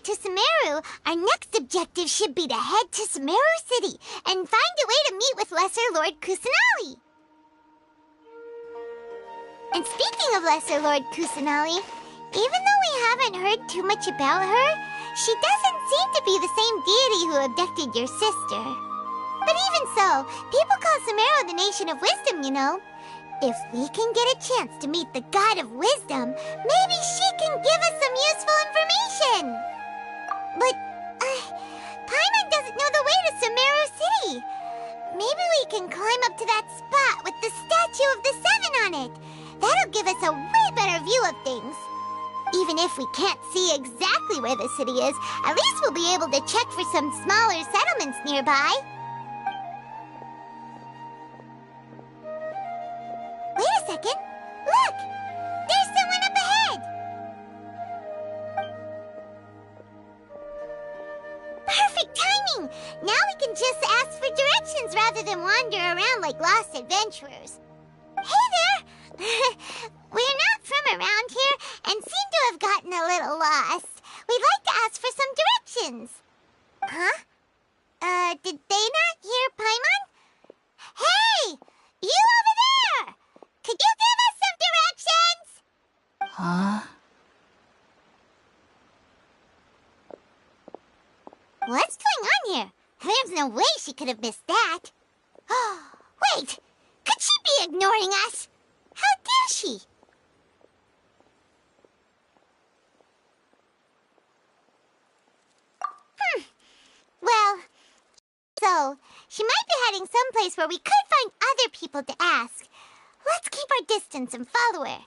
it to Sumeru, our next objective should be to head to Sumeru City and find a way to meet with Lesser Lord Kusanali. And speaking of Lesser Lord Kusanali, even though we haven't heard too much about her, she doesn't seem to be the same deity who abducted your sister. But even so, people call Sumeru the Nation of Wisdom, you know. If we can get a chance to meet the God of Wisdom, maybe she can give us some useful information. But, Paimon doesn't know the way to Sumeru City. Maybe we can climb up to that spot with the statue of the Seven on it. That'll give us a way better view of things. Even if we can't see exactly where the city is, at least we'll be able to check for some smaller settlements nearby. Wait a second. Look! There's someone up ahead! Perfect timing! Now we can just ask for directions rather than wander around like lost adventurers. Hey there! We're not from around here and seem to have gotten a little lost. We'd like to ask for some directions. Huh? Did they not hear Paimon? Hey! You over there! Could you give us some directions? Huh? What's going on here? There's no way she could have missed that. Oh, wait! Could she be ignoring us? How dare she? Well, so, she might be heading someplace where we could find other people to ask. Let's keep our distance and follow her.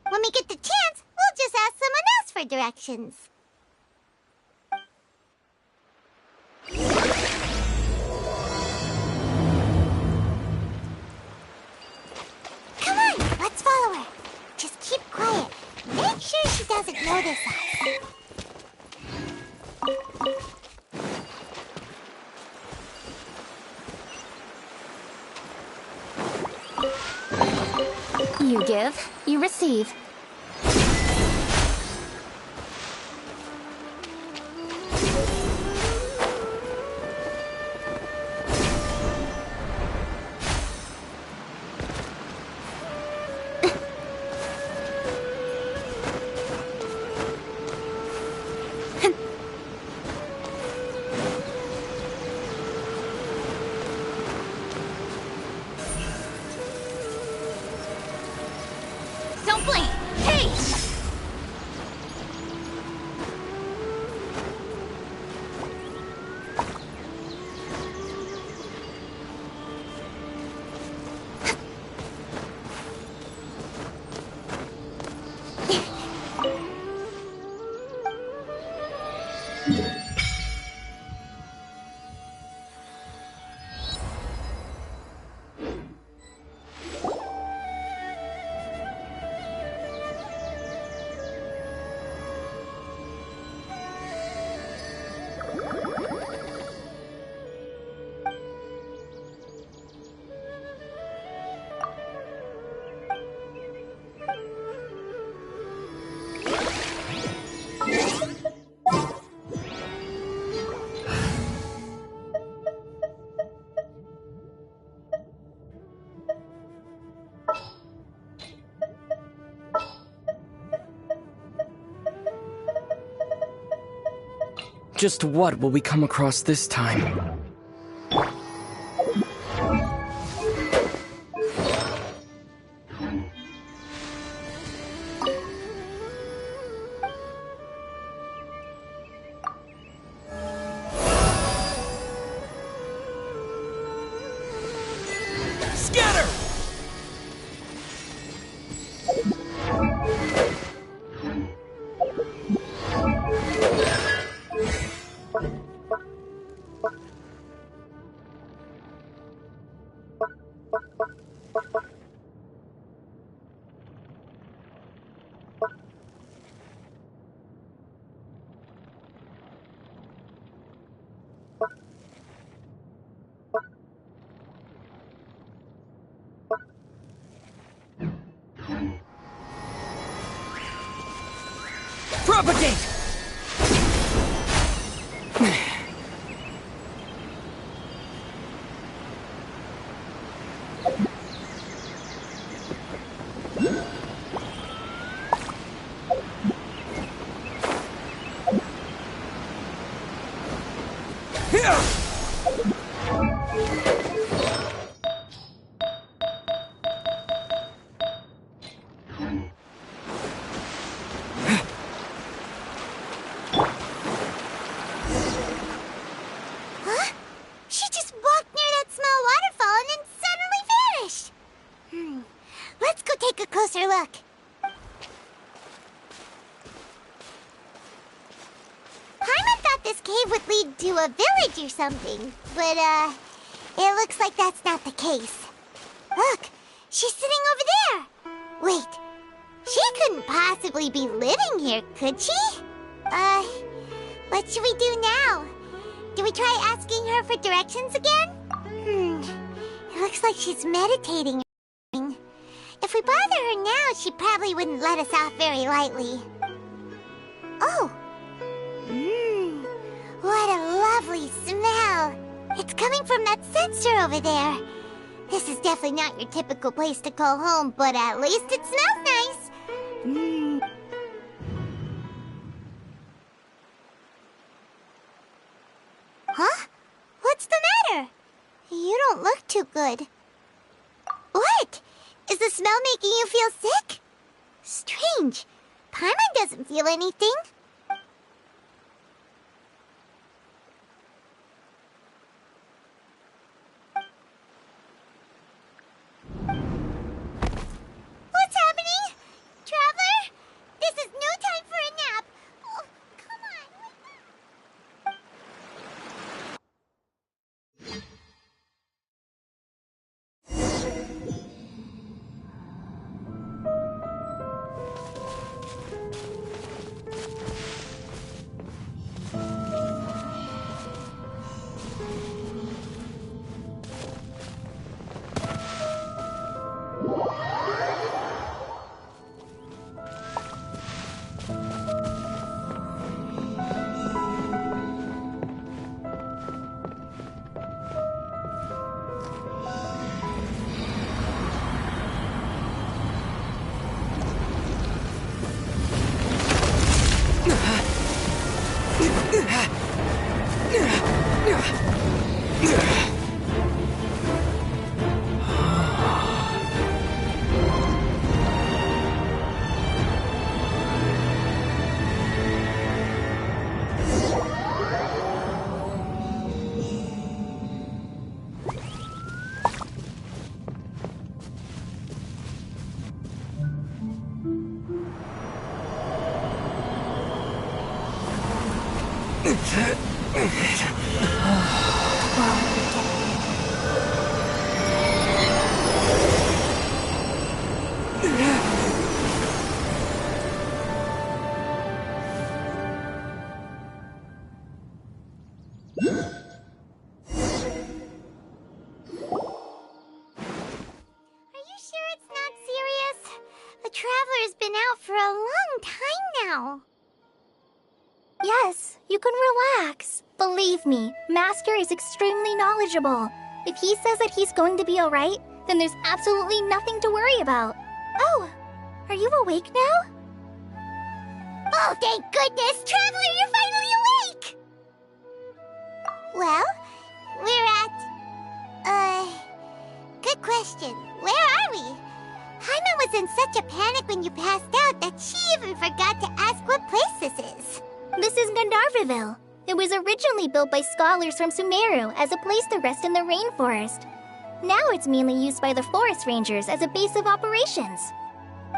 When we get the chance, we'll just ask someone else for directions. Come on, let's follow her. Just keep quiet. Make sure she doesn't notice us. You give, you receive. Don't blink! Hey! Just what will we come across this time? Scatter! Propagate! Huh? She just walked near that small waterfall and then suddenly vanished. Let's go take a closer look. Paimon thought this cave would lead to a village or something, but, it looks like that's not the case. Look, she's sitting over there. Wait, she couldn't possibly be living here, could she? What should we do now? Do we try asking her for directions again? It looks like she's meditating. If we bother her now, she probably wouldn't let us off very lightly. Oh! What a lovely smell! It's coming from that sensor over there. This is definitely not your typical place to call home, but at least it smells nice. Huh? What's the matter? You don't look too good. What? Is the smell making you feel sick? Strange. Paimon doesn't feel anything. What's happening? Traveler? This is no time for a nap. Oh, come on. Traveler's been out for a long time now. Yes, you can relax. Believe me, Master is extremely knowledgeable. If he says that he's going to be alright, then there's absolutely nothing to worry about. Oh, are you awake now? Oh, thank goodness! Traveler, you're finally awake! Well, we're at... Good question. Where are we? Paimon was in such a panic when you passed out that she even forgot to ask what place this is. This is Gandharvaville. It was originally built by scholars from Sumeru as a place to rest in the rainforest. Now it's mainly used by the forest rangers as a base of operations.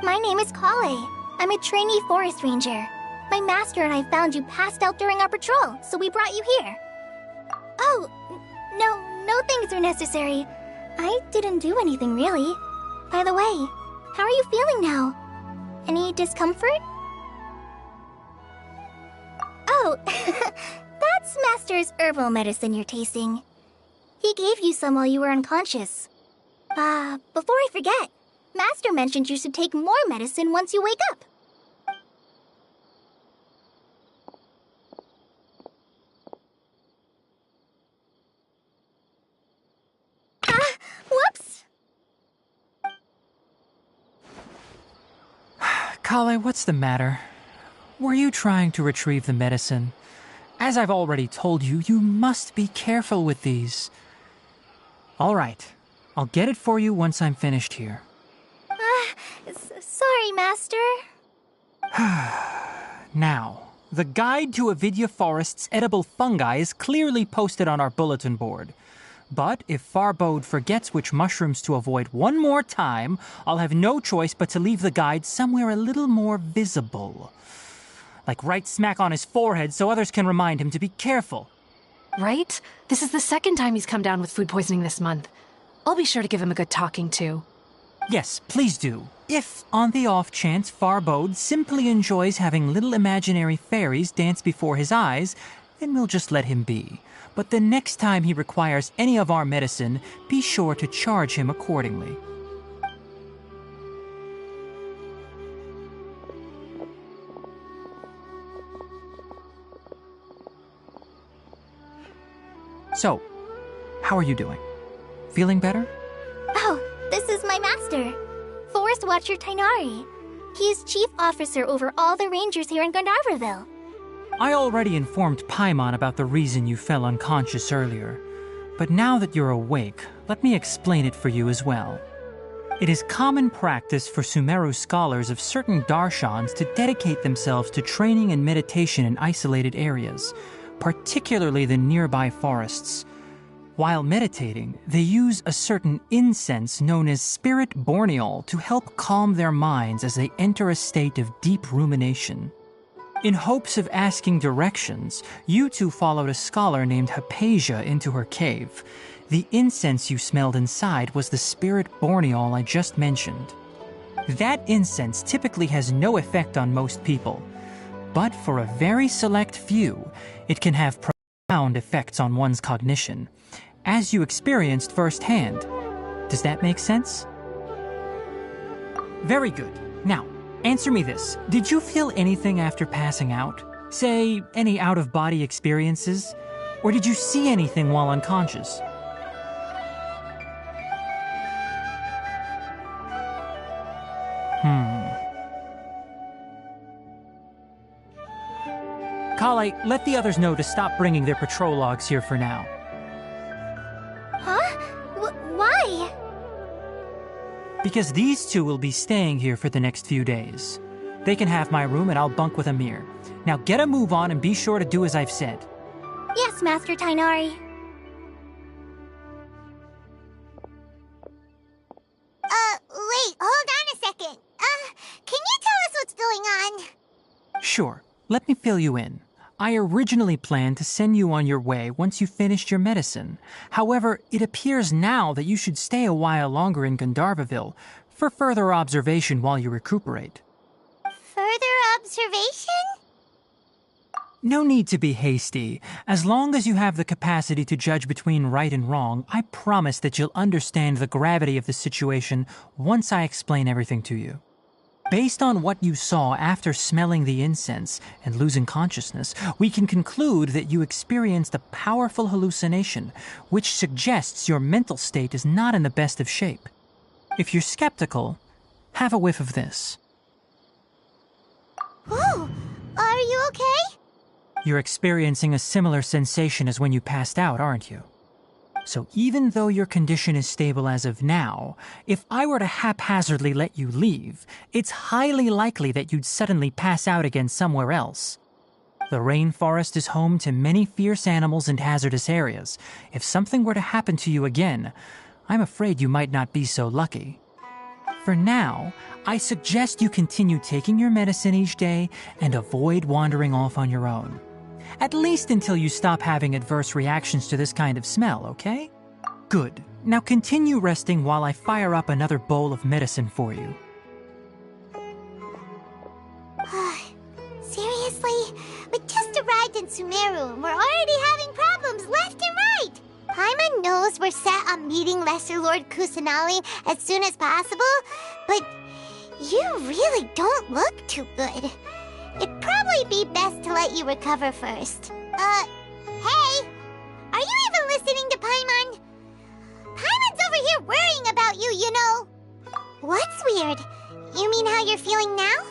My name is Kale. I'm a trainee forest ranger. My master and I found you passed out during our patrol, so we brought you here. Oh, no things are necessary. I didn't do anything really. By the way, how are you feeling now? Any discomfort? Oh, that's Master's herbal medicine you're tasting. He gave you some while you were unconscious. Before I forget, Master mentioned you should take more medicine once you wake up. Whoops! Kale, what's the matter? Were you trying to retrieve the medicine? As I've already told you, you must be careful with these. All right, I'll get it for you once I'm finished here. Sorry, Master. Now, the guide to Avidya Forest's edible fungi is clearly posted on our bulletin board. But if Farbode forgets which mushrooms to avoid one more time, I'll have no choice but to leave the guide somewhere a little more visible. Like right smack on his forehead so others can remind him to be careful. Right? This is the second time he's come down with food poisoning this month. I'll be sure to give him a good talking to. Yes, please do. If, on the off chance, Farbode simply enjoys having little imaginary fairies dance before his eyes, then we'll just let him be. But the next time he requires any of our medicine, be sure to charge him accordingly. So, how are you doing? Feeling better? Oh, this is my master, Forest Watcher Tainari. He is chief officer over all the rangers here in Gandharvaville. I already informed Paimon about the reason you fell unconscious earlier. But now that you're awake, let me explain it for you as well. It is common practice for Sumeru scholars of certain darshans to dedicate themselves to training and meditation in isolated areas, particularly the nearby forests. While meditating, they use a certain incense known as spirit borneol to help calm their minds as they enter a state of deep rumination. In hopes of asking directions, you two followed a scholar named Hypatia into her cave. The incense you smelled inside was the spirit borneol I just mentioned. That incense typically has no effect on most people, but for a very select few, it can have profound effects on one's cognition, as you experienced firsthand. Does that make sense? Very good. Now, answer me this. Did you feel anything after passing out? Say, any out-of-body experiences? Or did you see anything while unconscious? Kale, let the others know to stop bringing their patrol logs here for now. Huh? Why? Because these two will be staying here for the next few days. They can have my room and I'll bunk with Amir. Now get a move on and be sure to do as I've said. Yes, Master Tainari. Wait, hold on a second. Can you tell us what's going on? Sure, let me fill you in. I originally planned to send you on your way once you finished your medicine. However, it appears now that you should stay a while longer in Gandharvaville for further observation while you recuperate. Further observation? No need to be hasty. As long as you have the capacity to judge between right and wrong, I promise that you'll understand the gravity of the situation once I explain everything to you. Based on what you saw after smelling the incense and losing consciousness, we can conclude that you experienced a powerful hallucination, which suggests your mental state is not in the best of shape. If you're skeptical, have a whiff of this. Ooh, are you okay? You're experiencing a similar sensation as when you passed out, aren't you? So even though your condition is stable as of now, if I were to haphazardly let you leave, it's highly likely that you'd suddenly pass out again somewhere else. The rainforest is home to many fierce animals and hazardous areas. If something were to happen to you again, I'm afraid you might not be so lucky. For now, I suggest you continue taking your medicine each day and avoid wandering off on your own. At least until you stop having adverse reactions to this kind of smell, okay? Good. Now continue resting while I fire up another bowl of medicine for you. Seriously? We just arrived in Sumeru and we're already having problems left and right! Paimon knows we're set on meeting Lesser Lord Kusanali as soon as possible, but you really don't look too good. It'd probably be best to let you recover first. Hey! Are you even listening to Paimon? Paimon's over here worrying about you, you know. What's weird? You mean how you're feeling now?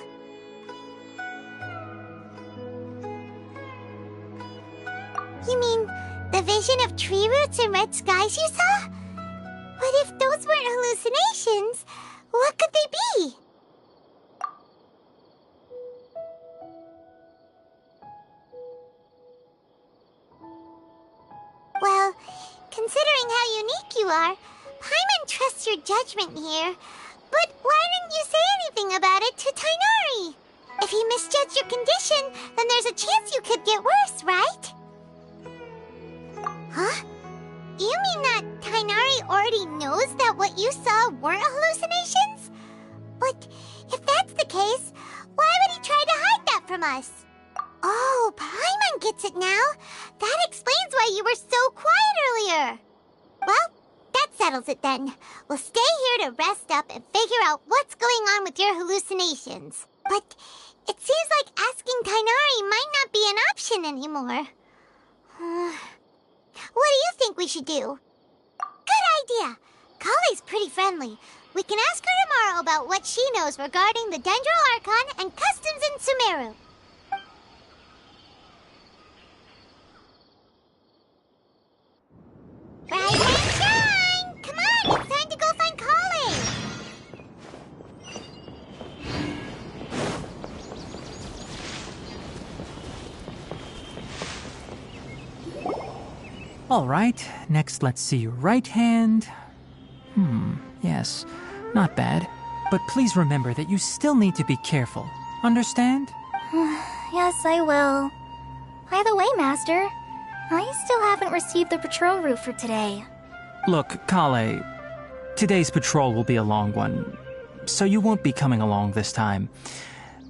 You mean the vision of tree roots and red skies you saw? But if those weren't hallucinations, what could they be? Well, considering how unique you are, Paimon trusts your judgment here. But why didn't you say anything about it to Tighnari? If he misjudged your condition, then there's a chance you could get worse, right? Huh? You mean that Tighnari already knows that what you saw weren't hallucinations? But if that's the case, why would he try to hide that from us? Oh, Paimon gets it now. That explains why you were so quiet earlier. Well, that settles it then. We'll stay here to rest up and figure out what's going on with your hallucinations. But it seems like asking Tighnari might not be an option anymore. What do you think we should do? Good idea. Kale's pretty friendly. We can ask her tomorrow about what she knows regarding the Dendro Archon and customs in Sumeru. Rise and shine! Come on, it's time to go find Kale! All right, next let's see your right hand. Yes, not bad. But please remember that you still need to be careful. Understand? Yes, I will. By the way, Master, I still haven't received the patrol route for today. Look, Kale, today's patrol will be a long one, so you won't be coming along this time.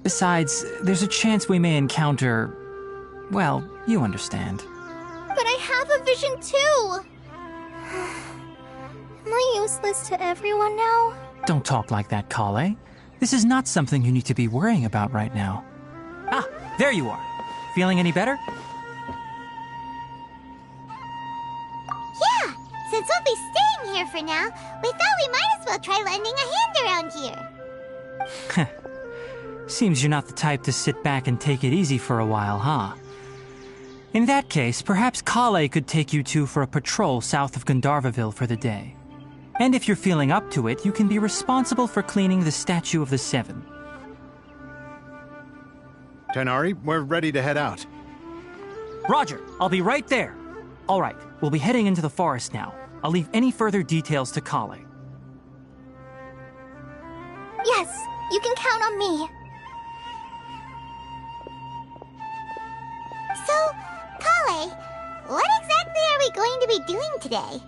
Besides, there's a chance we may encounter... well, you understand. But I have a vision too! Am I useless to everyone now? Don't talk like that, Kale. This is not something you need to be worrying about right now. Ah, there you are. Feeling any better? Yeah, since we'll be staying here for now, we thought we might as well try lending a hand around here. Seems you're not the type to sit back and take it easy for a while, huh? In that case, perhaps Kale could take you two for a patrol south of Gandharvaville for the day. And if you're feeling up to it, you can be responsible for cleaning the Statue of the Seven. Tighnari, we're ready to head out. Roger, I'll be right there. All right, we'll be heading into the forest now. I'll leave any further details to Kale. Yes, you can count on me. So, Kale, what exactly are we going to be doing today?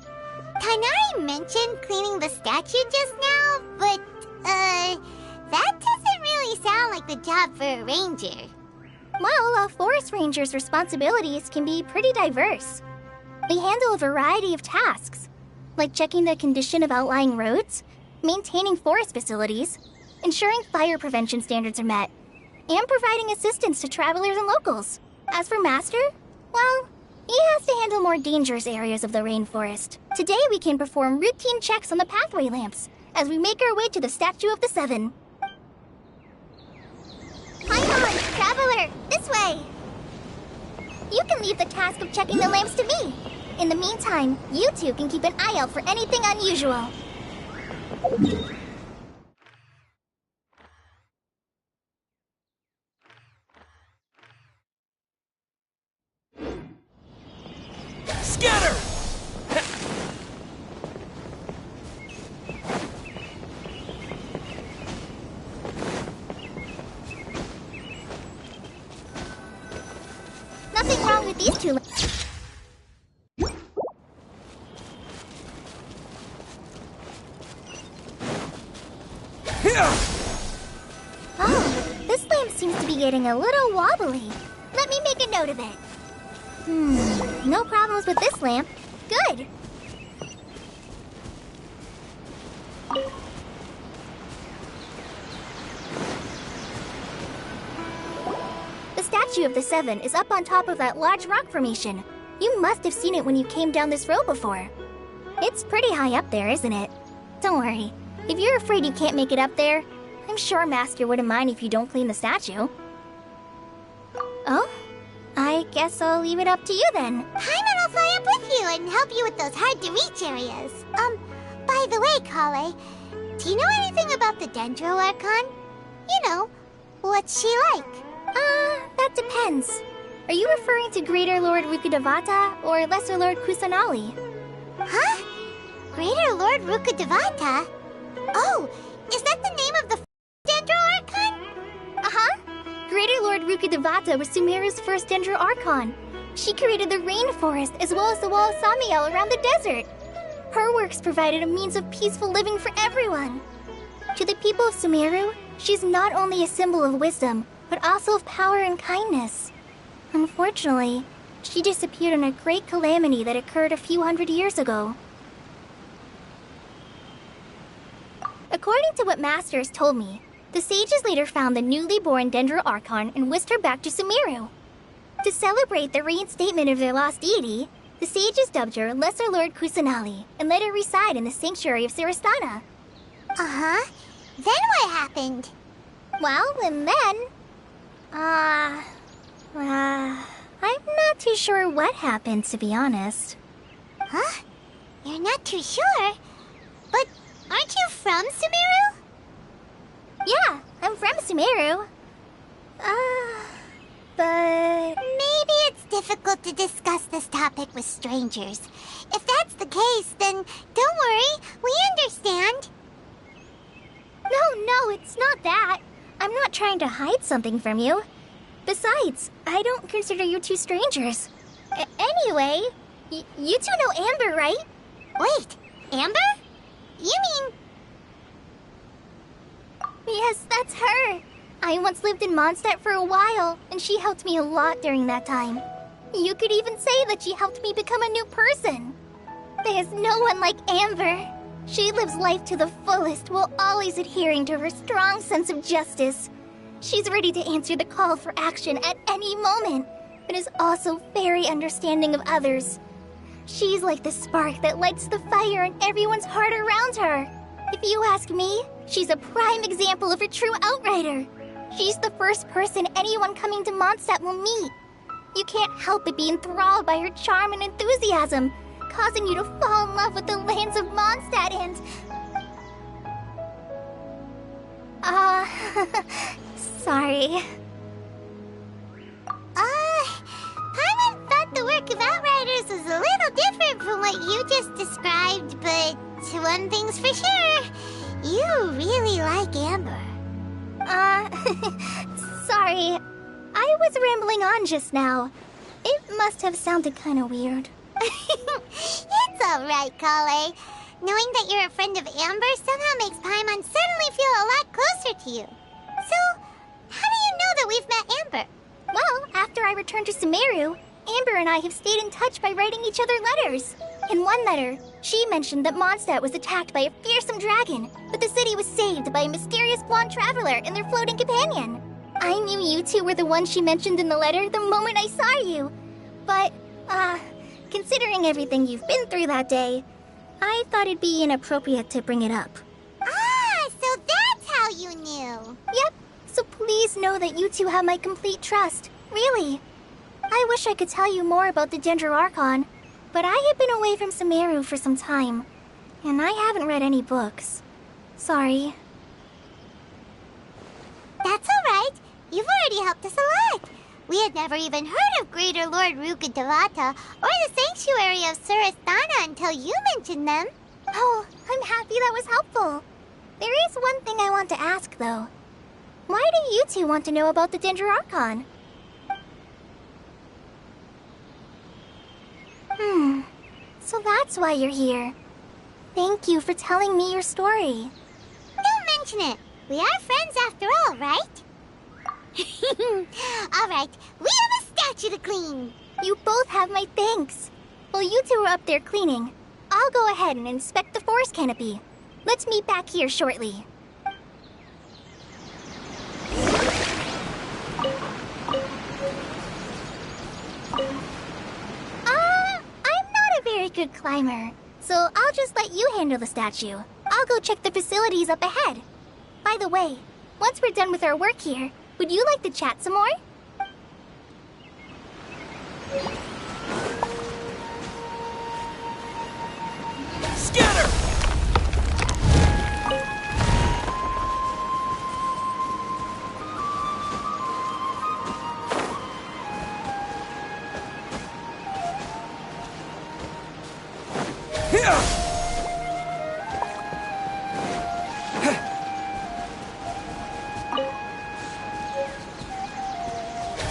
Tighnari mentioned cleaning the statue just now, but, that doesn't really sound like the job for a ranger. Well, a forest ranger's responsibilities can be pretty diverse. They handle a variety of tasks, like checking the condition of outlying roads, maintaining forest facilities, ensuring fire prevention standards are met, and providing assistance to travelers and locals. As for Master, well, he has to handle more dangerous areas of the rainforest. Today we can perform routine checks on the pathway lamps as we make our way to the Statue of the Seven. Paimon, traveler, this way! You can leave the task of checking the lamps to me. In the meantime, you two can keep an eye out for anything unusual. Scatter! Nothing wrong with these two. Oh, this lamp seems to be getting a little wobbly. Let me make a note of it. No problems with this lamp. Good. The Statue of the Seven is up on top of that large rock formation. You must have seen it when you came down this road before. It's pretty high up there, isn't it? Don't worry. If you're afraid you can't make it up there, I'm sure Master wouldn't mind if you don't clean the statue. Oh? I guess I'll leave it up to you then. Paimon will fly up with you and help you with those hard-to-reach areas. By the way, Kale, do you know anything about the Dendro Archon? You know, what's she like? That depends. Are you referring to Greater Lord Rukkhadevata or Lesser Lord Kusanali? Huh? Greater Lord Rukkhadevata? Oh, is that the name of the Dendro Archon? Uh-huh. Greater Lord Rukkhadevata was Sumeru's first Dendro Archon. She created the rainforest as well as the wall of Samiel around the desert. Her works provided a means of peaceful living for everyone. To the people of Sumeru, she's not only a symbol of wisdom, but also of power and kindness. Unfortunately, she disappeared in a great calamity that occurred a few hundred years ago. According to what Masters told me, the sages later found the newly born Dendro Archon and whisked her back to Sumeru. To celebrate the reinstatement of their lost deity, the sages dubbed her Lesser Lord Kusanali and let her reside in the sanctuary of Siristana. Uh-huh. Then what happened? Well, and then... I'm not too sure what happened, to be honest. Huh? You're not too sure? But aren't you from Sumeru? Yeah, I'm from Sumeru. But... Maybe it's difficult to discuss this topic with strangers. If that's the case, then don't worry, we understand. No, it's not that. I'm not trying to hide something from you. Besides, I don't consider you two strangers. Anyway, you two know Amber, right? Wait, Amber? You mean... Yes, that's her. I once lived in Mondstadt for a while, and she helped me a lot during that time. You could even say that she helped me become a new person. There's no one like Amber. She lives life to the fullest while always adhering to her strong sense of justice. She's ready to answer the call for action at any moment, but is also very understanding of others. She's like the spark that lights the fire in everyone's heart around her. If you ask me, she's a prime example of a true outrider. She's the first person anyone coming to Mondstadt will meet. You can't help but be enthralled by her charm and enthusiasm, causing you to fall in love with the lands of Mondstadt and... sorry. Paimon thought the work of Outriders was a little different from what you just described, but one thing's for sure, you really like Amber. Sorry. I was rambling on just now. It must have sounded kind of weird. It's alright, Kale. Knowing that you're a friend of Amber somehow makes Paimon suddenly feel a lot closer to you. So, how do you know that we've met Amber? Well, after I returned to Sumeru, Amber and I have stayed in touch by writing each other letters. In one letter, she mentioned that Mondstadt was attacked by a fearsome dragon, but the city was saved by a mysterious blonde traveler and their floating companion. I knew you two were the ones she mentioned in the letter the moment I saw you. But, considering everything you've been through that day, I thought it'd be inappropriate to bring it up. So that's how you knew. Yep, so please know that you two have my complete trust. Really. I wish I could tell you more about the Dendro Archon, but I have been away from Sumeru for some time, and I haven't read any books. Sorry. That's alright. You've already helped us a lot. We had never even heard of Greater Lord Rukkhadevata or the Sanctuary of Surasthana until you mentioned them. Oh, I'm happy that was helpful. There is one thing I want to ask, though. Why do you two want to know about the Dendro Archon? So that's why you're here. Thank you for telling me your story. Don't mention it. We are friends after all, right? Alright, we have a statue to clean. You both have my thanks. While you two are up there cleaning, I'll go ahead and inspect the forest canopy. Let's meet back here shortly. I'm not a very good climber, so I'll just let you handle the statue. I'll go check the facilities up ahead. By the way, once we're done with our work here, would you like to chat some more?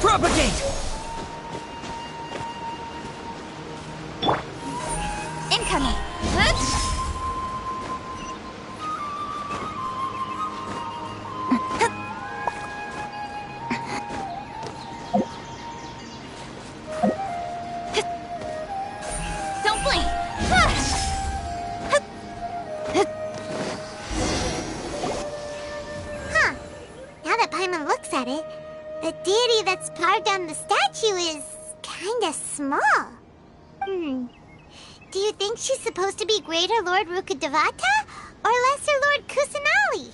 Propagate! Incoming! Don't blink! Huh. Now that Paimon looks at it, the deity that's carved on the statue is kinda small. Do you think she's supposed to be Greater Lord Rukkhadevata or Lesser Lord Kusanali?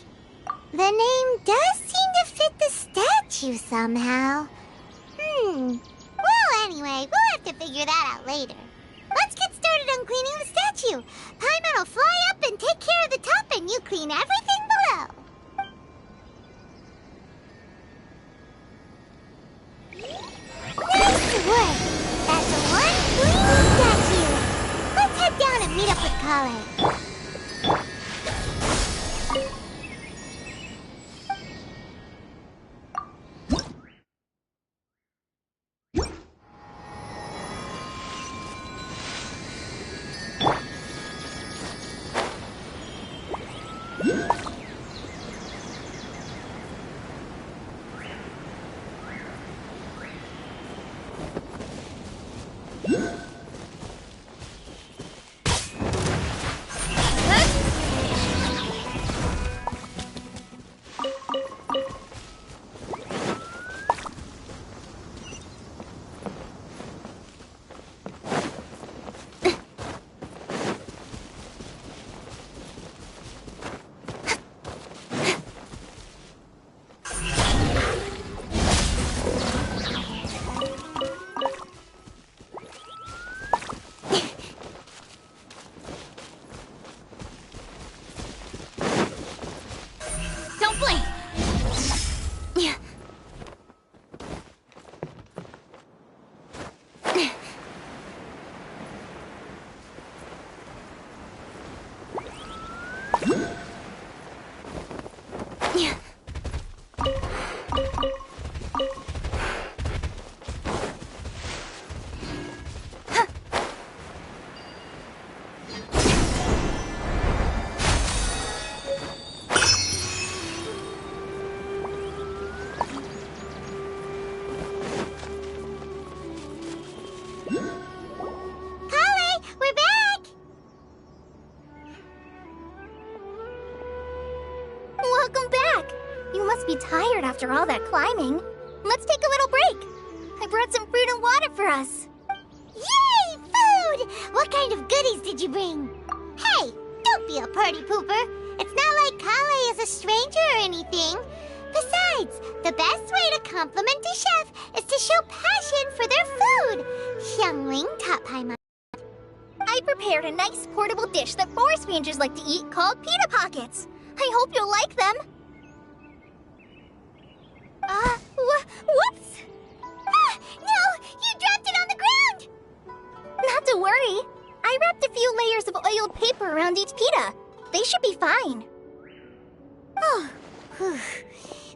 The name does seem to fit the statue somehow. Well, anyway, we'll have to figure that out later. Let's get started on cleaning the statue. Paimon will fly up and take care of the top, and you clean everything below. Nice work! That's one clean statue. Let's head down and meet up with Kale. Don't blink! Kale, we're back! Welcome back! You must be tired after all that climbing. Let's take a little break. I brought some fruit and water for us. Yay, food! What kind of goodies did you bring? Hey, don't be a party pooper. It's not like Kale is a stranger or anything. Besides, the best way to compliment a chef is to show passion for their food. Xiangling taught Paimon. I prepared a nice portable dish that forest rangers like to eat called pita pockets. I hope you'll like them. Whoops! Ah, no! You dropped it on the ground! Not to worry. I wrapped a few layers of oiled paper around each pita. They should be fine. Oh, whew.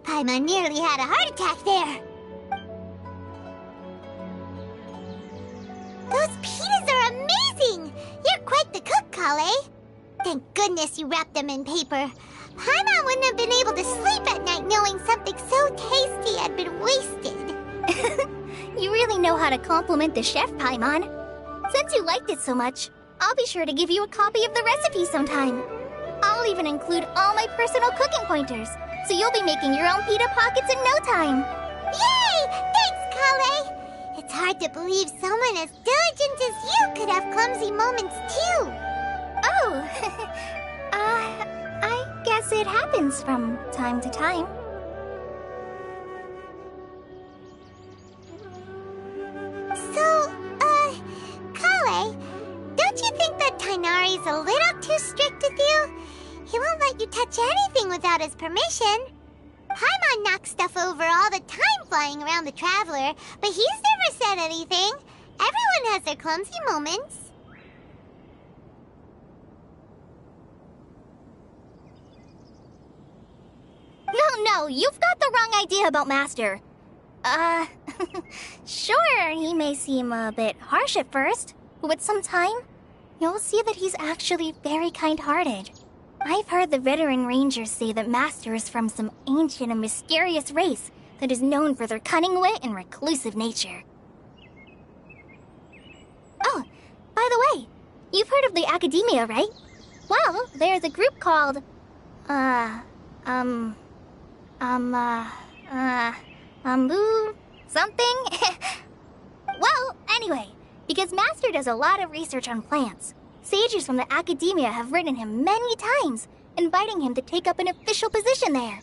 Paimon nearly had a heart attack there. Those pitas are amazing! You're quite the cook, Kale. Thank goodness you wrapped them in paper. Paimon wouldn't have been able to sleep at night knowing something so tasty had been wasted. You really know how to compliment the chef, Paimon. Since you liked it so much, I'll be sure to give you a copy of the recipe sometime. I'll even include all my personal cooking pointers, so you'll be making your own pita pockets in no time. Yay! Thanks, Kale! It's hard to believe someone as diligent as you could have clumsy moments too. Oh, I guess it happens from time to time. So, Kale, don't you think that Tainari's a little too strict with you? He won't let you touch anything without his permission. Paimon knocks stuff over all the time flying around the Traveler, but he's never said anything. Everyone has their clumsy moments. Wow, you've got the wrong idea about Master. Sure, he may seem a bit harsh at first, but with some time, you'll see that he's actually very kind-hearted. I've heard the veteran rangers say that Master is from some ancient and mysterious race that is known for their cunning wit and reclusive nature. Oh, by the way, you've heard of the Academia, right? Well, there's a group called, something? Well, anyway, because Master does a lot of research on plants, sages from the Academia have written him many times, inviting him to take up an official position there.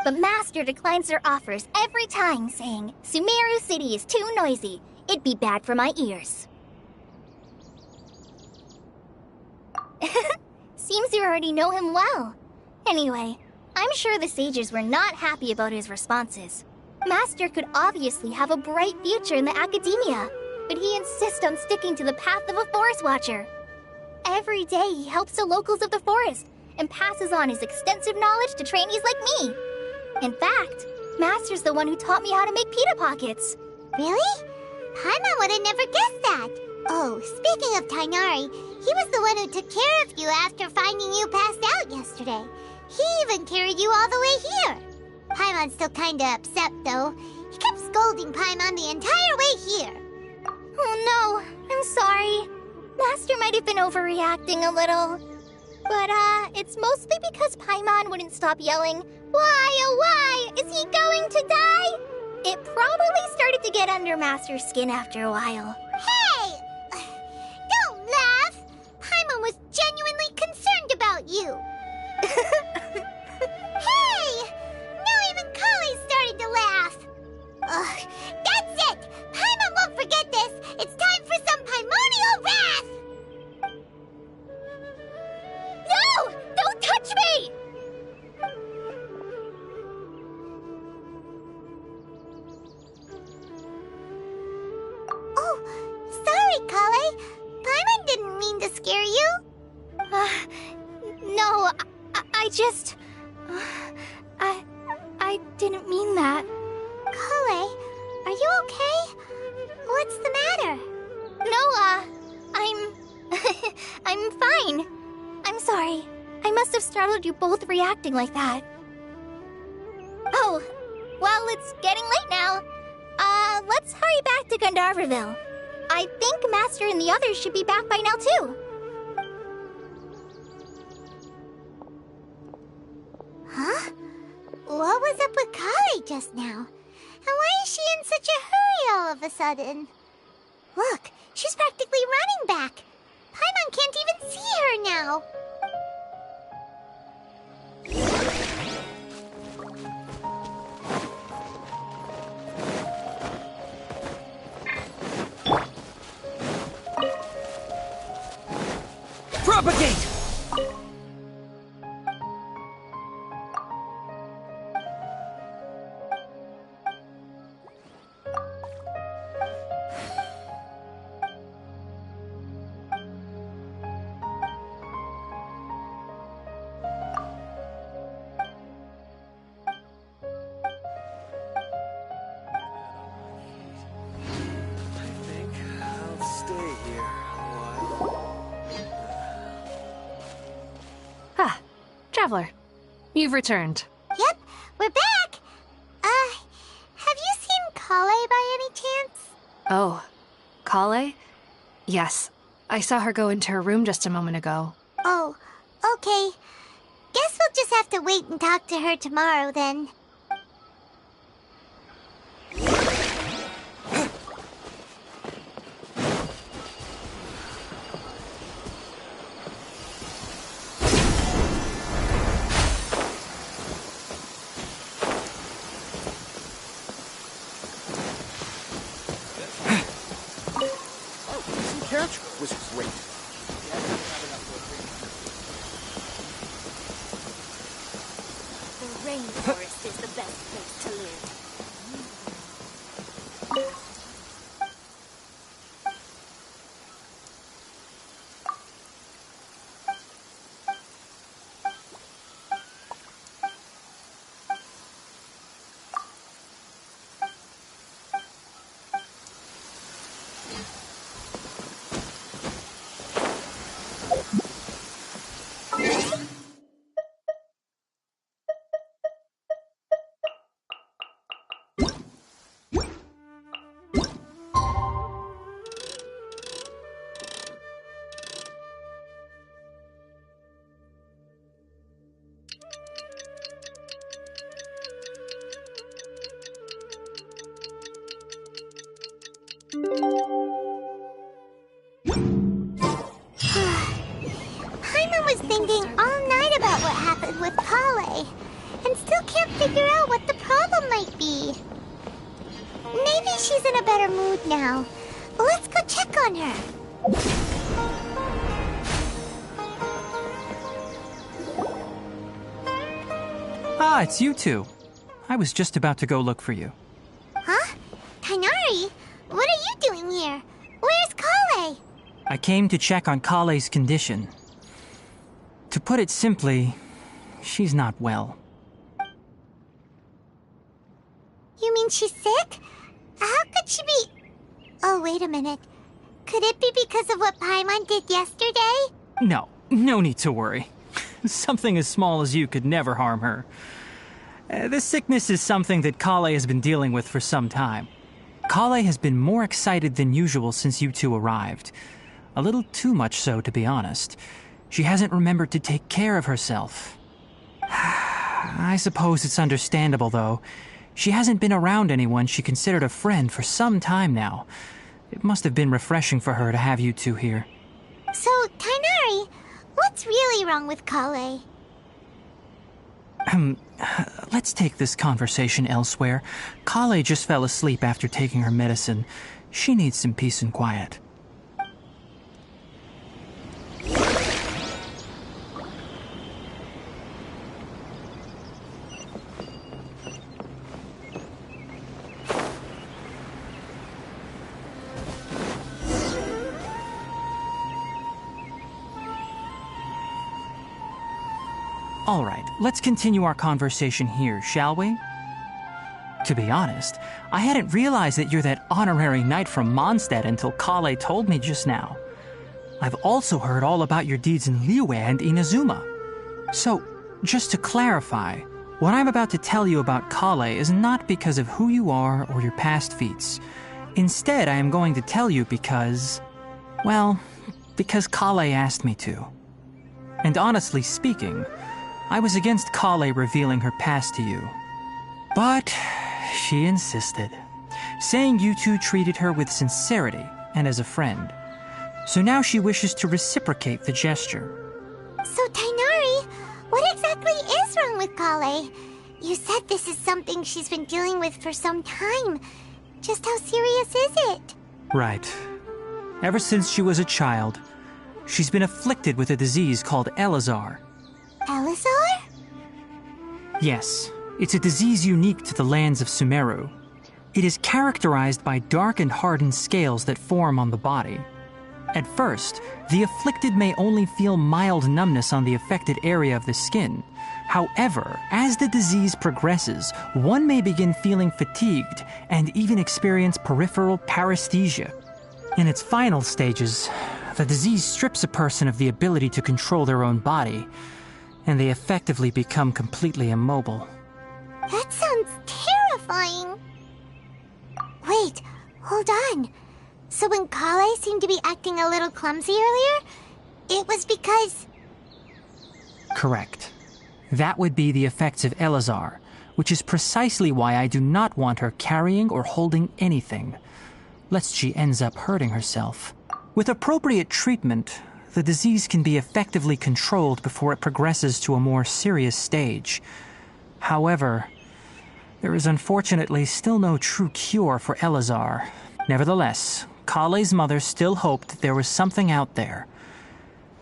But Master declines their offers every time, saying, Sumeru City is too noisy. It'd be bad for my ears. Seems you already know him well. Anyway, I'm sure the sages were not happy about his responses. Master could obviously have a bright future in the Academia, but he insists on sticking to the path of a forest watcher. Every day he helps the locals of the forest and passes on his extensive knowledge to trainees like me. In fact, Master's the one who taught me how to make pita pockets. Really? Paimon would have never guessed that. Oh, speaking of Tainari, he was the one who took care of you after finding you passed out yesterday. He even carried you all the way here. Paimon's still kinda upset, though. He kept scolding Paimon the entire way here. Oh no, I'm sorry. Master might have been overreacting a little. But, it's mostly because Paimon wouldn't stop yelling, Why, oh why, is he going to die? It probably started to get under Master's skin after a while. Hey! Don't laugh! Paimon was genuinely concerned about you. Hey! Now even Kali started to laugh. Ugh, that's it! Paimon won't forget this! It's time for some Paimonial wrath! No! Don't touch me! Oh, sorry, Kale. Paimon didn't mean to scare you. No, I just... I didn't mean that. Kale, are you okay? What's the matter? No, I'm fine. I'm sorry. I must have startled you both reacting like that. Oh, well, it's getting late now. Let's hurry back to Gandharville. I think Master and the others should be back by now, too. Huh? What was up with Kali just now? And why is she in such a hurry all of a sudden? Look, she's practically running back. Paimon can't even see her now. Propagate! Traveler, you've returned. Yep, we're back. Have you seen Kale by any chance? Oh, Kale? Yes, I saw her go into her room just a moment ago. Oh, okay. Guess we'll just have to wait and talk to her tomorrow then. Catch was great. The rainforest is Paimon was thinking all night about what happened with Kale, and still can't figure out what the problem might be. Maybe she's in a better mood now. Let's go check on her. Ah, it's you two. I was just about to go look for you. Huh? Tighnari? What are you doing here? Where's Kale? I came to check on Kale's condition. To put it simply, she's not well. You mean she's sick? How could she be... Oh, wait a minute. Could it be because of what Paimon did yesterday? No need to worry. Something as small as you could never harm her. This sickness is something that Kale has been dealing with for some time. Kale has been more excited than usual since you two arrived. A little too much so, to be honest. She hasn't remembered to take care of herself. I suppose it's understandable, though. She hasn't been around anyone she considered a friend for some time now. It must have been refreshing for her to have you two here. So, Tighnari, what's really wrong with Kale? Let's take this conversation elsewhere. Kale just fell asleep after taking her medicine. She needs some peace and quiet. All right, let's continue our conversation here, shall we? To be honest, I hadn't realized that you're that honorary knight from Mondstadt until Kale told me just now. I've also heard all about your deeds in Liyue and Inazuma. So, just to clarify, what I'm about to tell you about Kale is not because of who you are or your past feats. Instead, I am going to tell you because... well, because Kale asked me to. And honestly speaking, I was against Kale revealing her past to you. But she insisted, saying you two treated her with sincerity and as a friend. So now she wishes to reciprocate the gesture. So, Tighnari, what exactly is wrong with Kale? You said this is something she's been dealing with for some time. Just how serious is it? Right. Ever since she was a child, she's been afflicted with a disease called Elazar. Elazar? Yes, it's a disease unique to the lands of Sumeru. It is characterized by dark and hardened scales that form on the body. At first, the afflicted may only feel mild numbness on the affected area of the skin. However, as the disease progresses, one may begin feeling fatigued and even experience peripheral paresthesia. In its final stages, the disease strips a person of the ability to control their own body, and they effectively become completely immobile. That sounds terrifying. Wait, hold on. So when Kale seemed to be acting a little clumsy earlier, it was because... Correct. That would be the effects of Elazar, which is precisely why I do not want her carrying or holding anything, lest she ends up hurting herself. With appropriate treatment, the disease can be effectively controlled before it progresses to a more serious stage. However, there is unfortunately still no true cure for Elazar. Nevertheless, Kale's mother still hoped that there was something out there.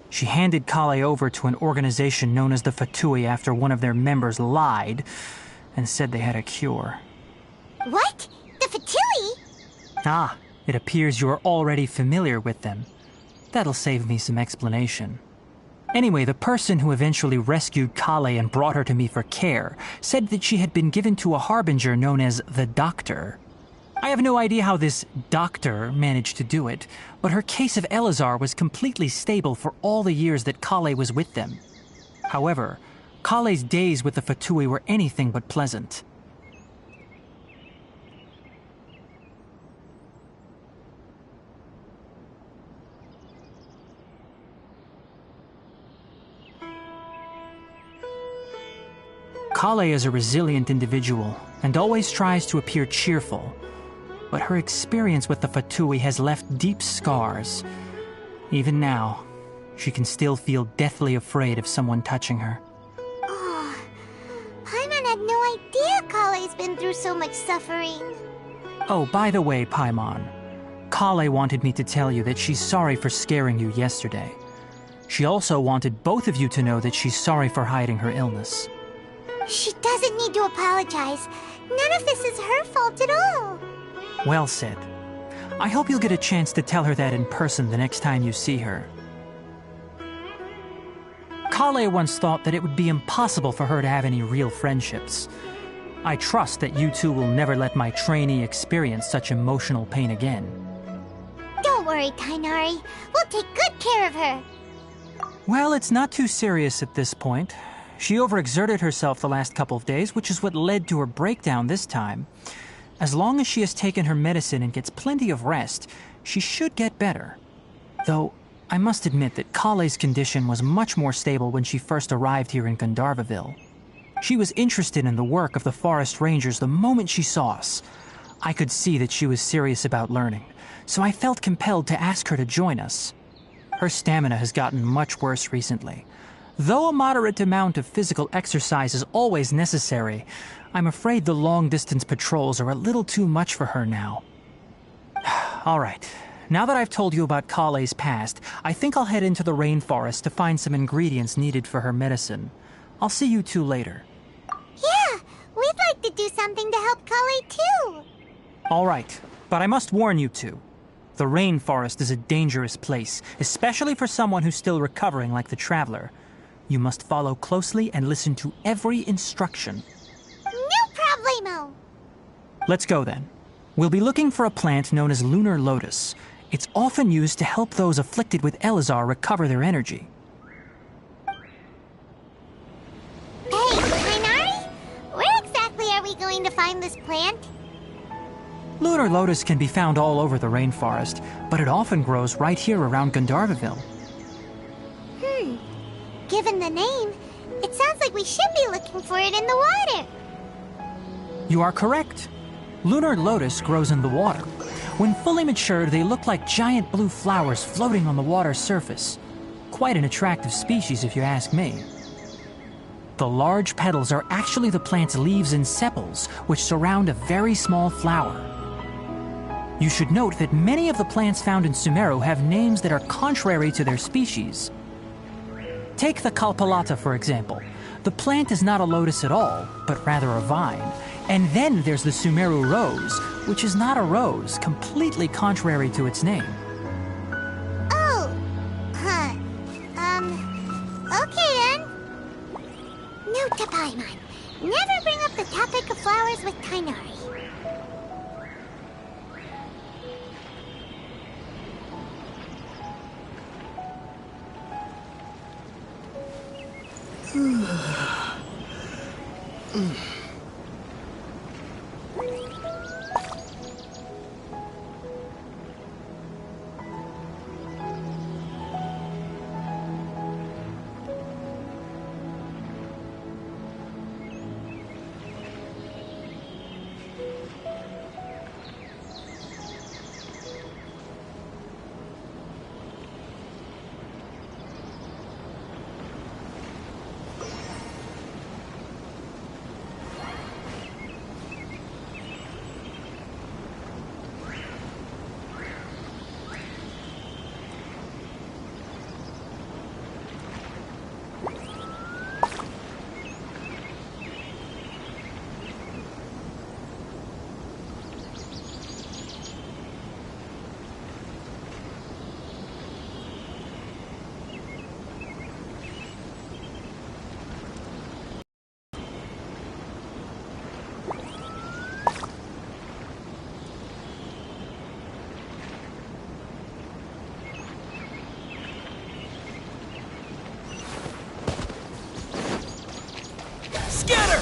She handed Kale over to an organization known as the Fatui after one of their members lied and said they had a cure. What? The Fatui? Ah, it appears you are already familiar with them. That'll save me some explanation. Anyway, the person who eventually rescued Kale and brought her to me for care said that she had been given to a harbinger known as the Doctor. I have no idea how this doctor managed to do it, but her case of Elazar was completely stable for all the years that Kale was with them. However, Kale's days with the Fatui were anything but pleasant. Kale is a resilient individual and always tries to appear cheerful. but her experience with the Fatui has left deep scars. Even now, she can still feel deathly afraid of someone touching her. Oh, Paimon had no idea Kale's been through so much suffering. Oh, by the way, Paimon, Kale wanted me to tell you that she's sorry for scaring you yesterday. She also wanted both of you to know that she's sorry for hiding her illness. She doesn't need to apologize. None of this is her fault at all. Well said. I hope you'll get a chance to tell her that in person the next time you see her. Kale once thought that it would be impossible for her to have any real friendships. I trust that you two will never let my trainee experience such emotional pain again. Don't worry, Tainari. We'll take good care of her. Well, it's not too serious at this point. She overexerted herself the last couple of days, which is what led to her breakdown this time. As long as she has taken her medicine and gets plenty of rest, she should get better. Though, I must admit that Kale's condition was much more stable when she first arrived here in Gandharvaville. She was interested in the work of the forest rangers the moment she saw us. I could see that she was serious about learning, so I felt compelled to ask her to join us. Her stamina has gotten much worse recently. Though a moderate amount of physical exercise is always necessary, I'm afraid the long-distance patrols are a little too much for her now. All right, now that I've told you about Kale's past, I think I'll head into the rainforest to find some ingredients needed for her medicine. I'll see you two later. Yeah, we'd like to do something to help Kale too. All right, but I must warn you two. The rainforest is a dangerous place, especially for someone who's still recovering like the Traveler. You must follow closely and listen to every instruction. No problemo. Let's go then. We'll be looking for a plant known as lunar lotus. It's often used to help those afflicted with Elazar recover their energy. Hey, Tainari? Where exactly are we going to find this plant? Lunar lotus can be found all over the rainforest, but it often grows right here around Gandharvaville. Given the name, it sounds like we should be looking for it in the water. You are correct. Lunar lotus grows in the water. When fully matured, they look like giant blue flowers floating on the water's surface. Quite an attractive species, if you ask me. The large petals are actually the plant's leaves and sepals, which surround a very small flower. You should note that many of the plants found in Sumeru have names that are contrary to their species. Take the Kalpalata, for example. The plant is not a lotus at all, but rather a vine. And then there's the Sumeru rose, which is not a rose, completely contrary to its name. Oh, okay then. Note to Paimon, never bring up the topic of flowers with Tainari. Scatter!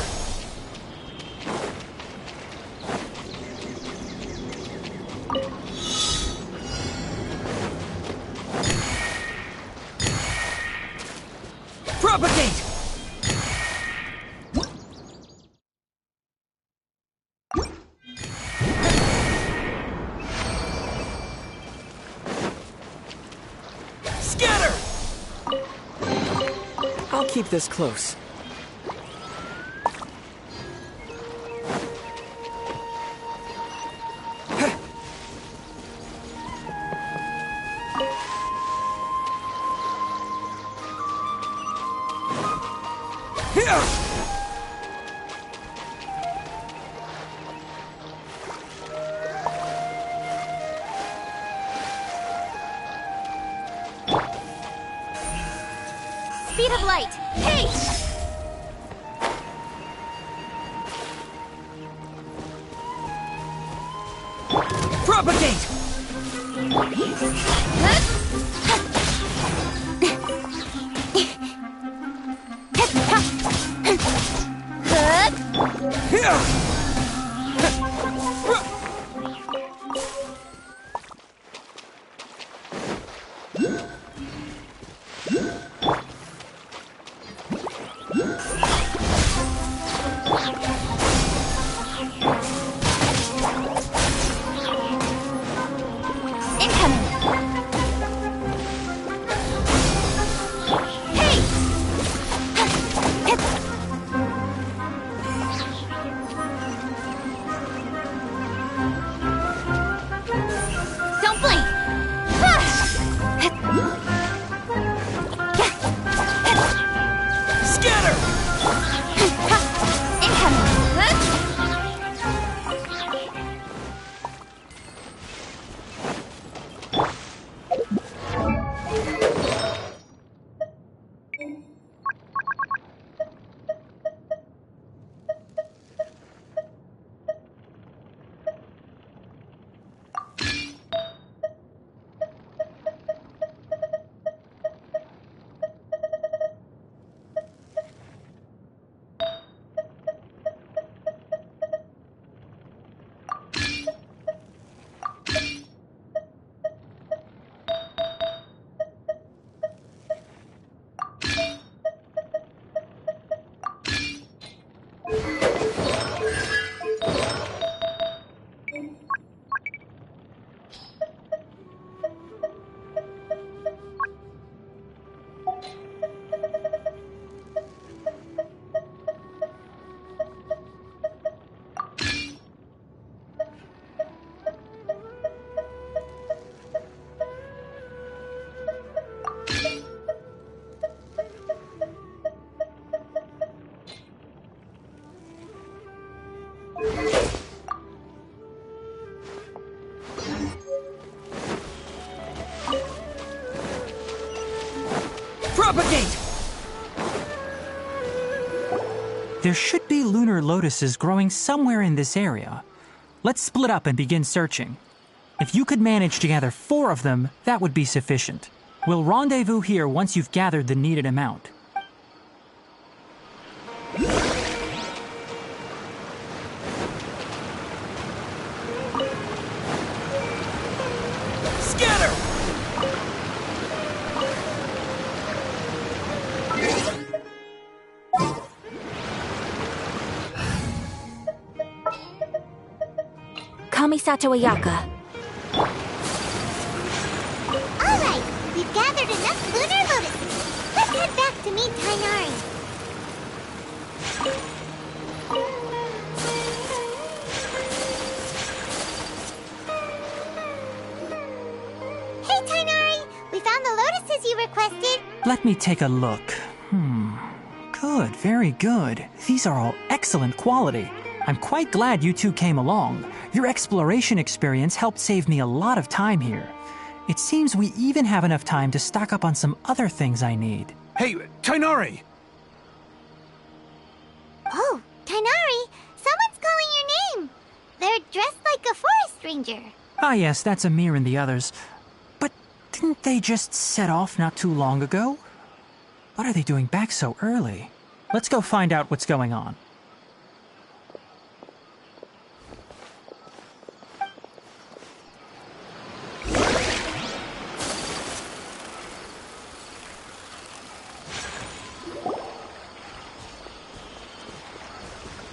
Propagate! I'll keep this close. Speed of light. Hey! Propagate! Incoming. Hey! Don't blink. Scatter! Propagate! There should be lunar lotuses growing somewhere in this area. Let's split up and begin searching. If you could manage to gather 4 of them, that would be sufficient. We'll rendezvous here once you've gathered the needed amount. Scatter! Kamisato Ayaka. Alright, we've gathered enough lunar lotuses. Let's head back to meet Tainari. Hey Tainari, we found the lotuses you requested. Let me take a look. Good, very good. These are all excellent quality. I'm quite glad you two came along. Your exploration experience helped save me a lot of time here. It seems we even have enough time to stock up on some other things I need. Hey, Tainari! Oh, Tainari, someone's calling your name. They're dressed like a forest ranger. Ah yes, that's Amir and the others. But didn't they just set off not too long ago? What are they doing back so early? Let's go find out what's going on.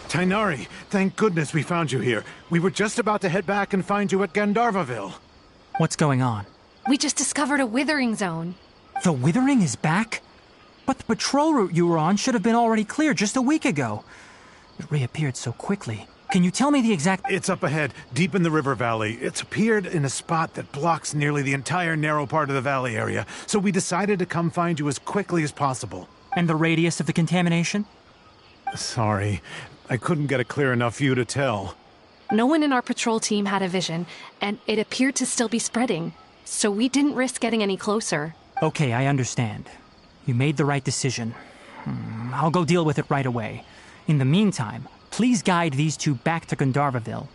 Tainari, thank goodness we found you here. We were just about to head back and find you at Gandharvaville. What's going on? We just discovered a withering zone. The Withering is back? But the patrol route you were on should have been already clear just a week ago. It reappeared so quickly. Can you tell me the exact... It's up ahead, deep in the river valley. It's appeared in a spot that blocks nearly the entire narrow part of the valley area, so we decided to come find you as quickly as possible. And the radius of the contamination? Sorry, I couldn't get a clear enough view to tell. No one in our patrol team had a vision, and it appeared to still be spreading. So we didn't risk getting any closer. Okay, I understand. You made the right decision. I'll go deal with it right away. In the meantime, please guide these two back to Gandharvaville.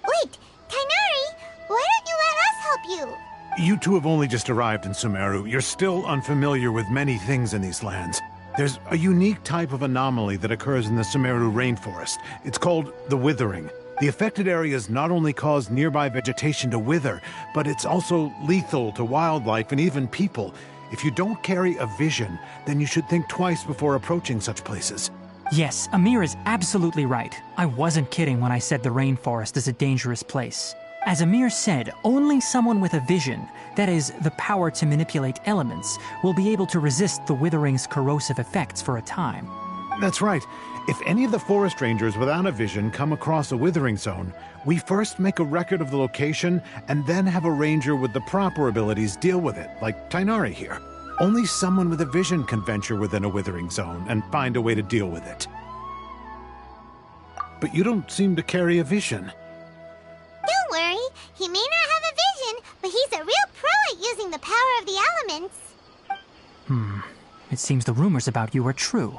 Wait, Kainari, why don't you let us help you? You two have only just arrived in Sumeru. You're still unfamiliar with many things in these lands. There's a unique type of anomaly that occurs in the Sumeru rainforest. It's called the withering. The affected areas not only cause nearby vegetation to wither, but it's also lethal to wildlife and even people. If you don't carry a vision, then you should think twice before approaching such places. Yes, Amir is absolutely right. I wasn't kidding when I said the rainforest is a dangerous place. As Amir said, only someone with a vision, that is, the power to manipulate elements, will be able to resist the withering's corrosive effects for a time. That's right. If any of the forest rangers without a vision come across a withering zone, we first make a record of the location and then have a ranger with the proper abilities deal with it, like Tainari here. Only someone with a vision can venture within a withering zone and find a way to deal with it. But you don't seem to carry a vision. Don't worry, he may not have a vision, but he's a real pro at using the power of the elements. It seems the rumors about you are true.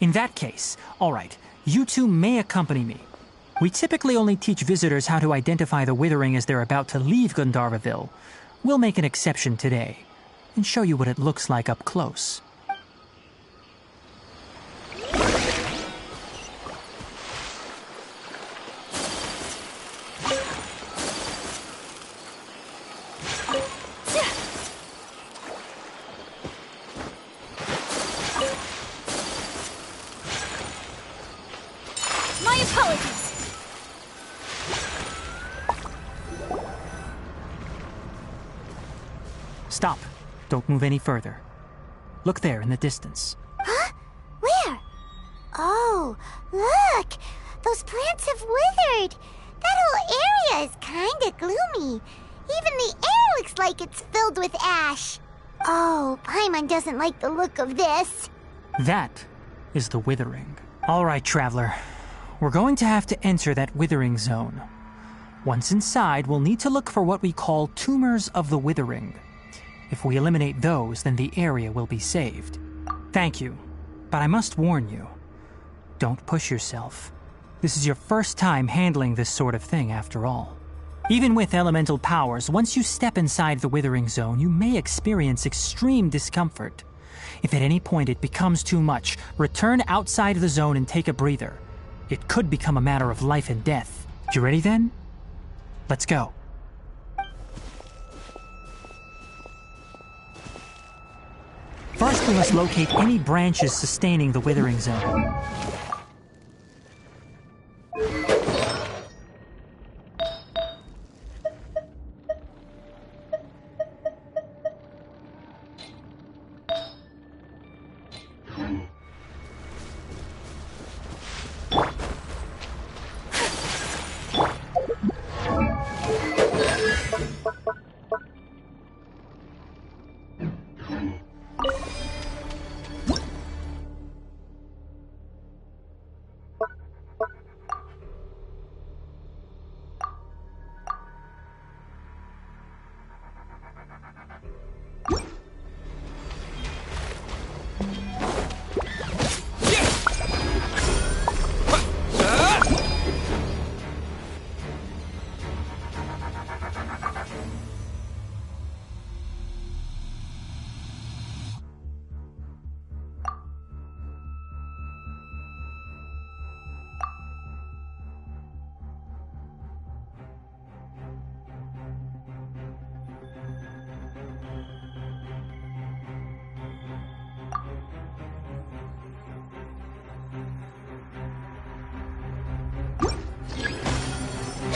In that case, all right, you two may accompany me. We typically only teach visitors how to identify the withering as they're about to leave Gandharvaville. We'll make an exception today and show you what it looks like up close. My apologies. Stop. Don't move any further. Look there in the distance. Huh? Where? Oh, look! Those plants have withered! That whole area is kinda gloomy. Even the air looks like it's filled with ash. Oh, Paimon doesn't like the look of this. That is the withering. All right, traveler. We're going to have to enter that withering zone. Once inside, we'll need to look for what we call tumors of the withering. If we eliminate those, then the area will be saved. Thank you, but I must warn you. Don't push yourself. This is your first time handling this sort of thing, after all. Even with elemental powers, once you step inside the withering zone, you may experience extreme discomfort. If at any point it becomes too much, return outside of the zone and take a breather. It could become a matter of life and death. You ready then? Let's go. First, we must locate any branches sustaining the withering zone.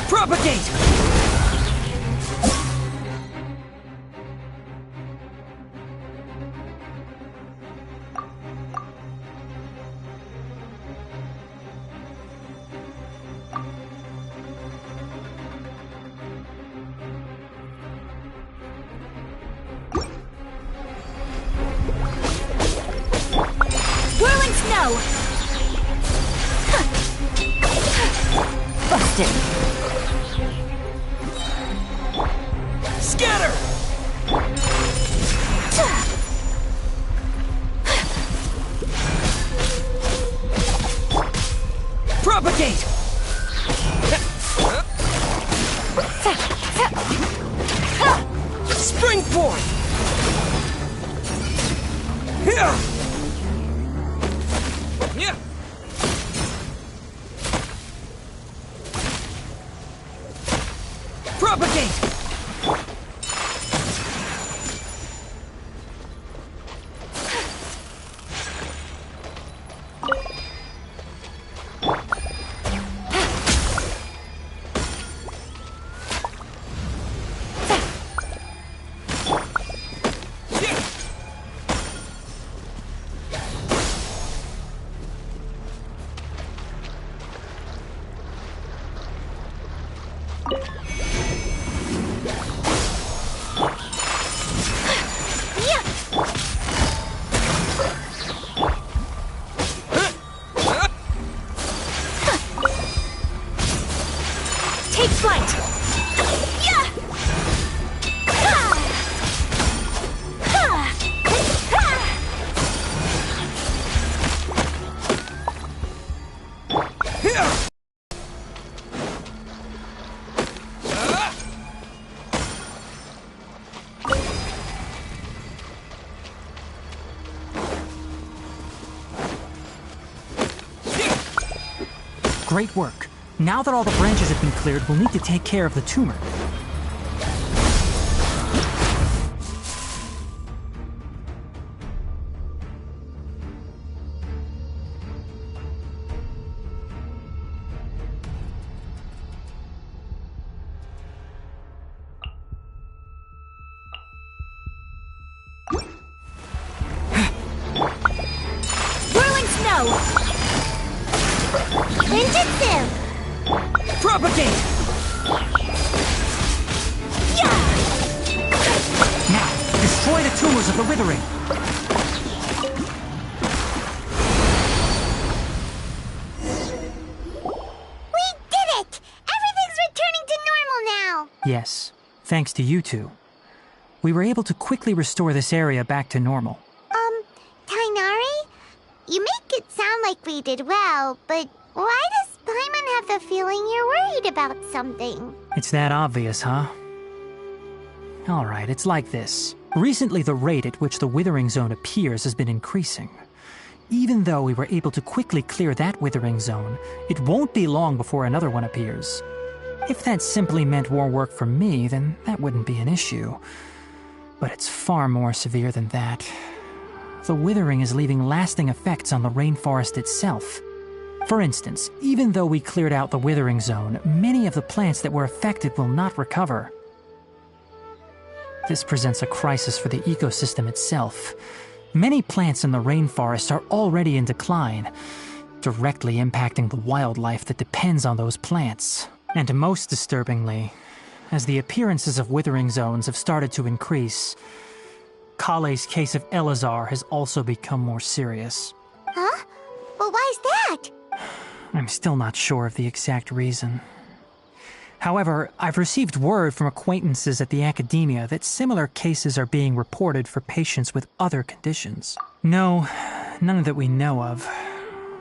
Propagate! Propagate! Springboard! Here! Yeah! Propagate! Take flight! Yeah! Great work. Now that all the branches have been cleared, we'll need to take care of the tumor. Whirling snow! Ninjutsu! Propagate! Now, destroy the tumors of the withering. We did it! Everything's returning to normal now! Yes, thanks to you two. We were able to quickly restore this area back to normal. Tainari? You make it sound like we did well, but why does Paimon have the feeling you're worried about something? It's that obvious, huh? Alright, it's like this. Recently, the rate at which the withering zone appears has been increasing. Even though we were able to quickly clear that withering zone, it won't be long before another one appears. If that simply meant more work for me, then that wouldn't be an issue. But it's far more severe than that. The withering is leaving lasting effects on the rainforest itself. For instance, even though we cleared out the withering zone, many of the plants that were affected will not recover. This presents a crisis for the ecosystem itself. Many plants in the rainforest are already in decline, directly impacting the wildlife that depends on those plants. And most disturbingly, as the appearances of withering zones have started to increase, Kale's case of Elazar has also become more serious. Huh? Well, why's that? I'm still not sure of the exact reason. However, I've received word from acquaintances at the academia that similar cases are being reported for patients with other conditions. No, none that we know of.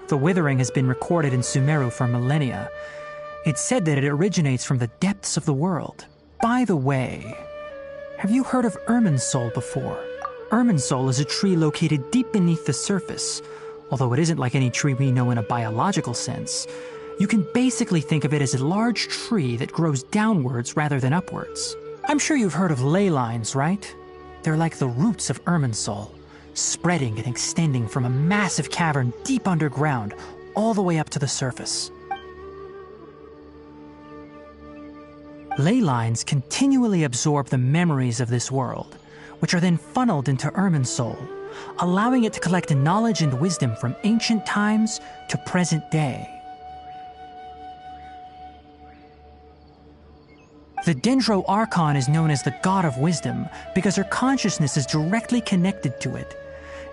The withering has been recorded in Sumeru for millennia. It's said that it originates from the depths of the world. By the way, have you heard of Irminsul before? Irminsul is a tree located deep beneath the surface. Although it isn't like any tree we know in a biological sense, you can basically think of it as a large tree that grows downwards rather than upwards. I'm sure you've heard of ley lines, right? They're like the roots of Irminsul, spreading and extending from a massive cavern deep underground all the way up to the surface. Ley lines continually absorb the memories of this world, which are then funneled into Irminsul, allowing it to collect knowledge and wisdom from ancient times to present day. The Dendro Archon is known as the God of Wisdom because her consciousness is directly connected to it.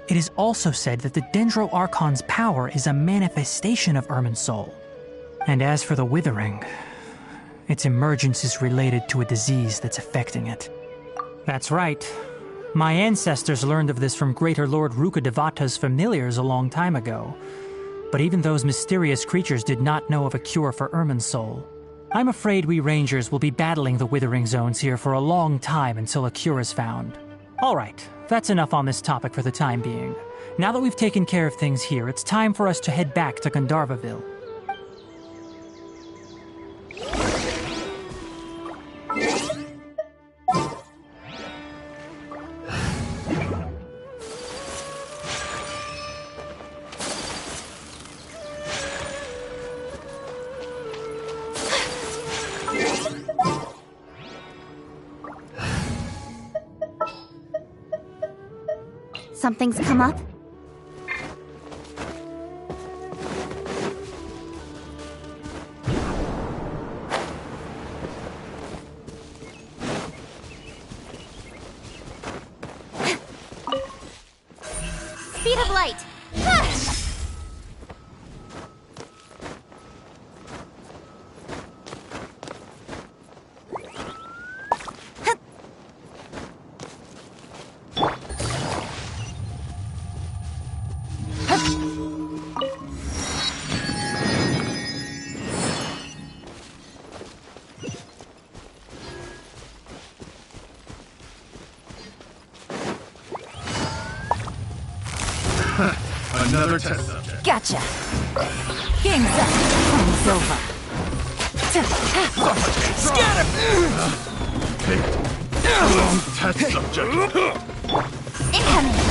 It is also said that the Dendro Archon's power is a manifestation of Irminsul. And as for the Withering, its emergence is related to a disease that's affecting it. That's right. My ancestors learned of this from Greater Lord Rukadevata's familiars a long time ago. But even those mysterious creatures did not know of a cure for Irminsul. I'm afraid we Rangers will be battling the Withering Zones here for a long time until a cure is found. Alright, that's enough on this topic for the time being. Now that we've taken care of things here, it's time for us to head back to Gandharvaville. Something's come up? Speed of light! Another test subject. Gotcha! Game's up! Time's over! Scatter! Wrong test subject. Incoming!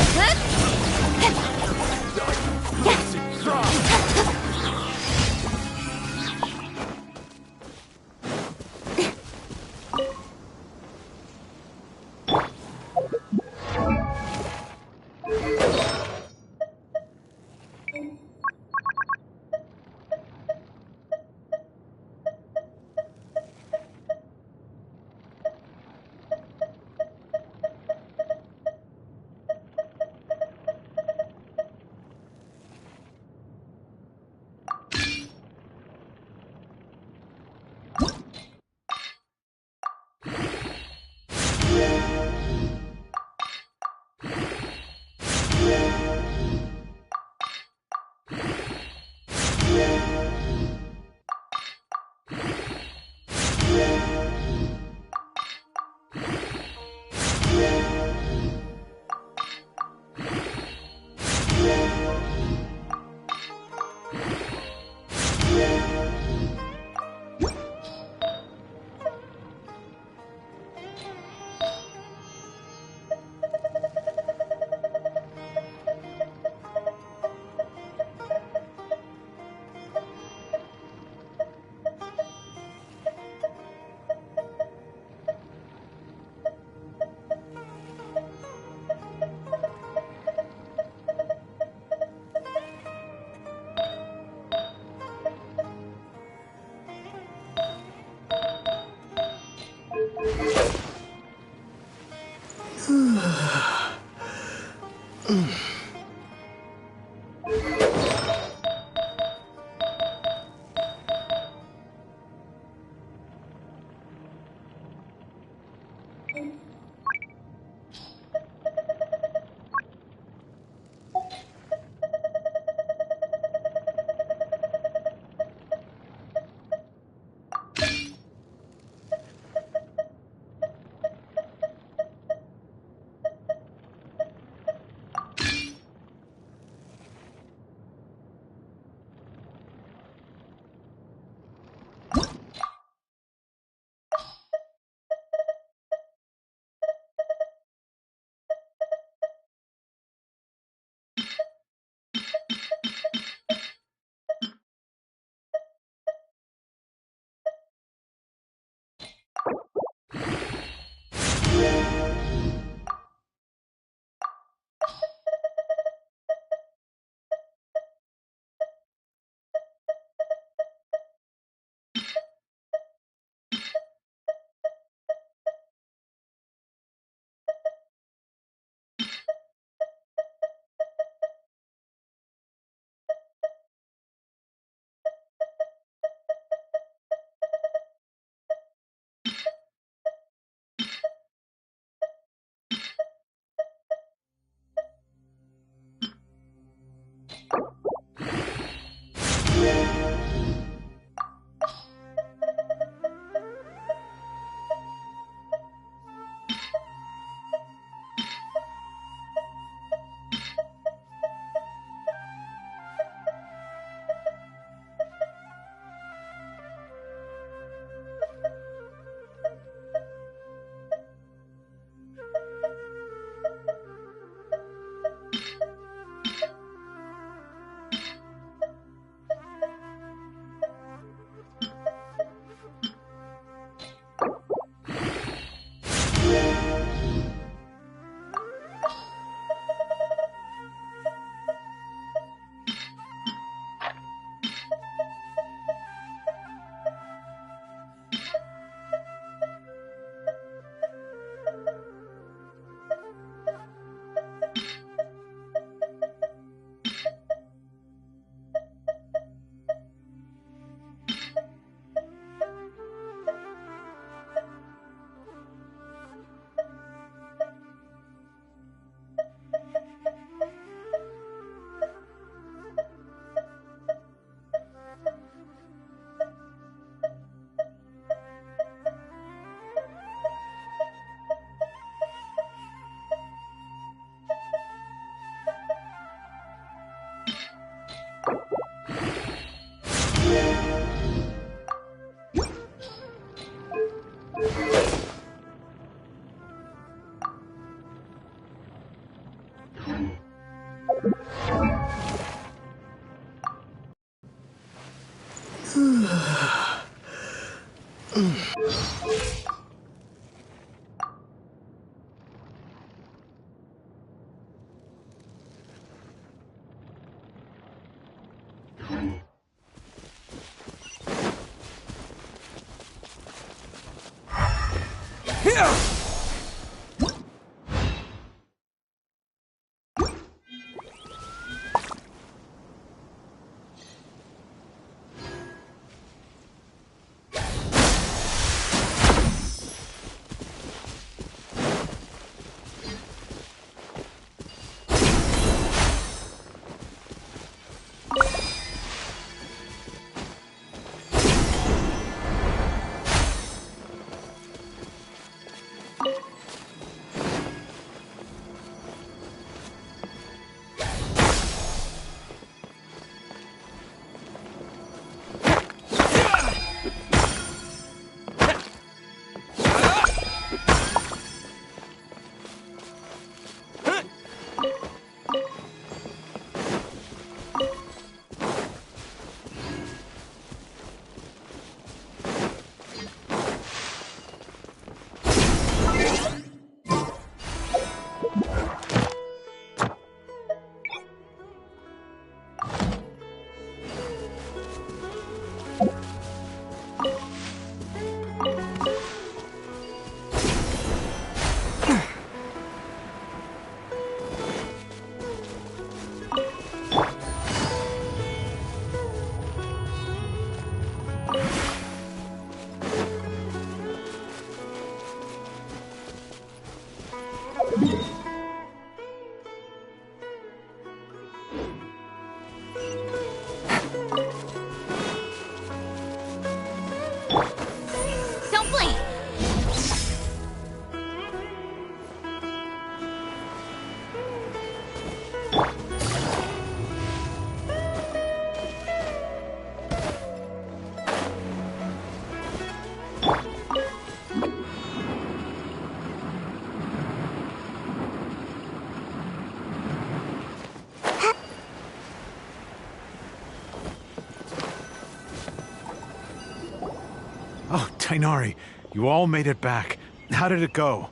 Oh, Tainari, you all made it back. How did it go?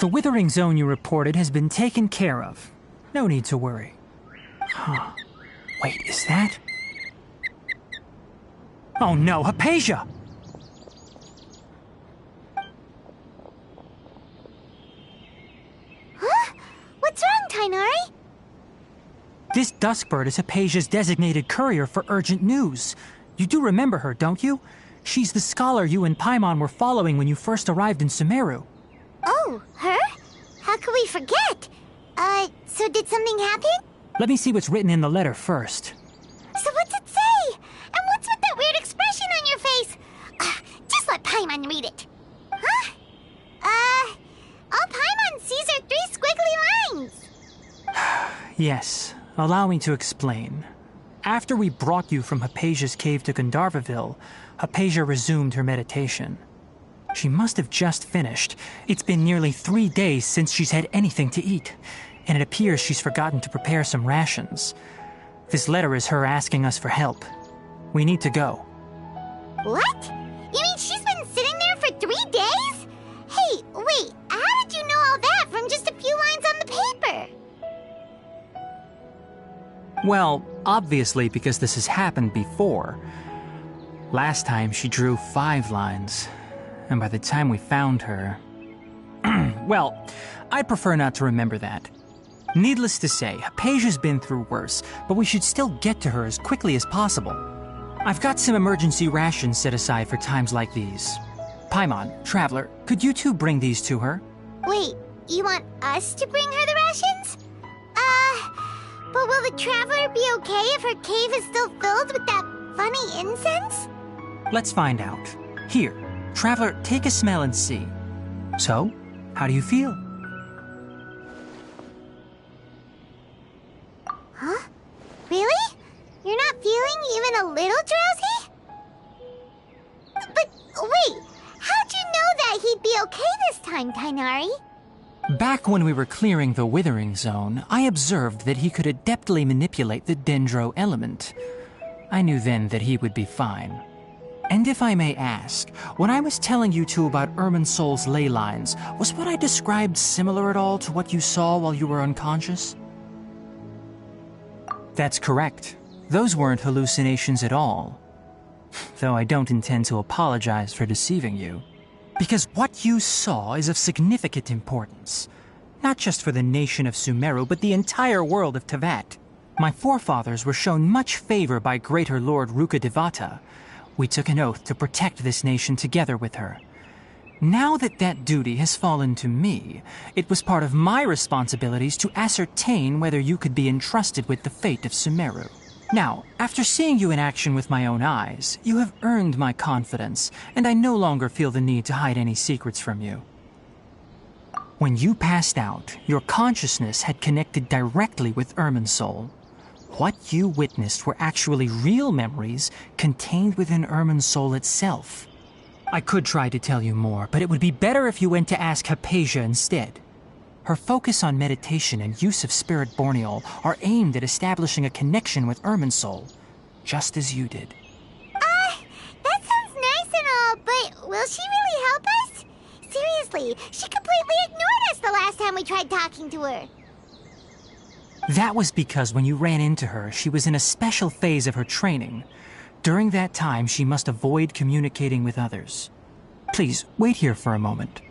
The withering zone you reported has been taken care of. No need to worry. Huh. Wait, is that? Oh no, Hypatia! Huh? What's wrong, Tainari? This Duskbird is Hypatia's designated courier for urgent news. You do remember her, don't you? She's the scholar you and Paimon were following when you first arrived in Sumeru. Oh, her? How could we forget? So did something happen? Let me see what's written in the letter first. So what's it say? And what's with that weird expression on your face? Just let Paimon read it. Huh? All Paimon sees are 3 squiggly lines. Yes, allow me to explain. After we brought you from Hypatia's cave to Gandharvaville, Hypatia resumed her meditation. She must have just finished. It's been nearly 3 days since she's had anything to eat, and it appears she's forgotten to prepare some rations. This letter is her asking us for help. We need to go. What? You mean she's been sitting there for 3 days? Hey, wait, how did you know all that from just a few lines on the paper? Well, obviously because this has happened before. Last time she drew 5 lines, and by the time we found her... Well, I'd prefer not to remember that. Needless to say, Hypatia's been through worse, but we should still get to her as quickly as possible. I've got some emergency rations set aside for times like these. Paimon, Traveler, could you two bring these to her? Wait, you want us to bring her the rations? But will the Traveler be okay if her cave is still filled with that funny incense? Let's find out. Here, Traveler, take a smell and see. So, how do you feel? Huh? Really? You're even a little drowsy? But wait, how'd you know that he'd be okay this time, Tainari? Back when we were clearing the Withering Zone, I observed that he could adeptly manipulate the Dendro element. I knew then that he would be fine. And if I may ask, when I was telling you two about Irminsul's ley lines, was what I described similar at all to what you saw while you were unconscious? That's correct. Those weren't hallucinations at all. Though I don't intend to apologize for deceiving you. Because what you saw is of significant importance. Not just for the nation of Sumeru, but the entire world of Tevat. My forefathers were shown much favor by Greater Lord Rukkhadevata. We took an oath to protect this nation together with her. Now that that duty has fallen to me, it was part of my responsibilities to ascertain whether you could be entrusted with the fate of Sumeru. Now, after seeing you in action with my own eyes, you have earned my confidence, and I no longer feel the need to hide any secrets from you. When you passed out, your consciousness had connected directly with Irminsul. What you witnessed were actually real memories contained within Irminsul itself. I could try to tell you more, but it would be better if you went to ask Hypatia instead. Her focus on meditation and use of Spirit Borneol are aimed at establishing a connection with Irminsul, just as you did. That sounds nice and all, but will she really help us? Seriously, she completely ignored us the last time we tried talking to her. That was because when you ran into her, she was in a special phase of her training. During that time, she must avoid communicating with others. Please, wait here for a moment.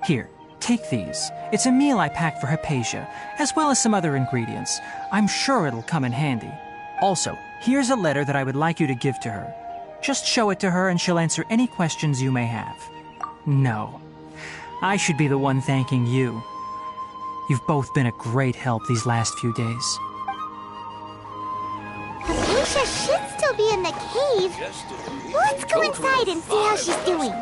Here, take these. It's a meal I packed for Hypatia, as well as some other ingredients. I'm sure it'll come in handy. Also, here's a letter that I would like you to give to her. Just show it to her and she'll answer any questions you may have. No. I should be the one thanking you. You've both been a great help these last few days. Hypatia should still be in the cave. Let's go inside and see how she's doing.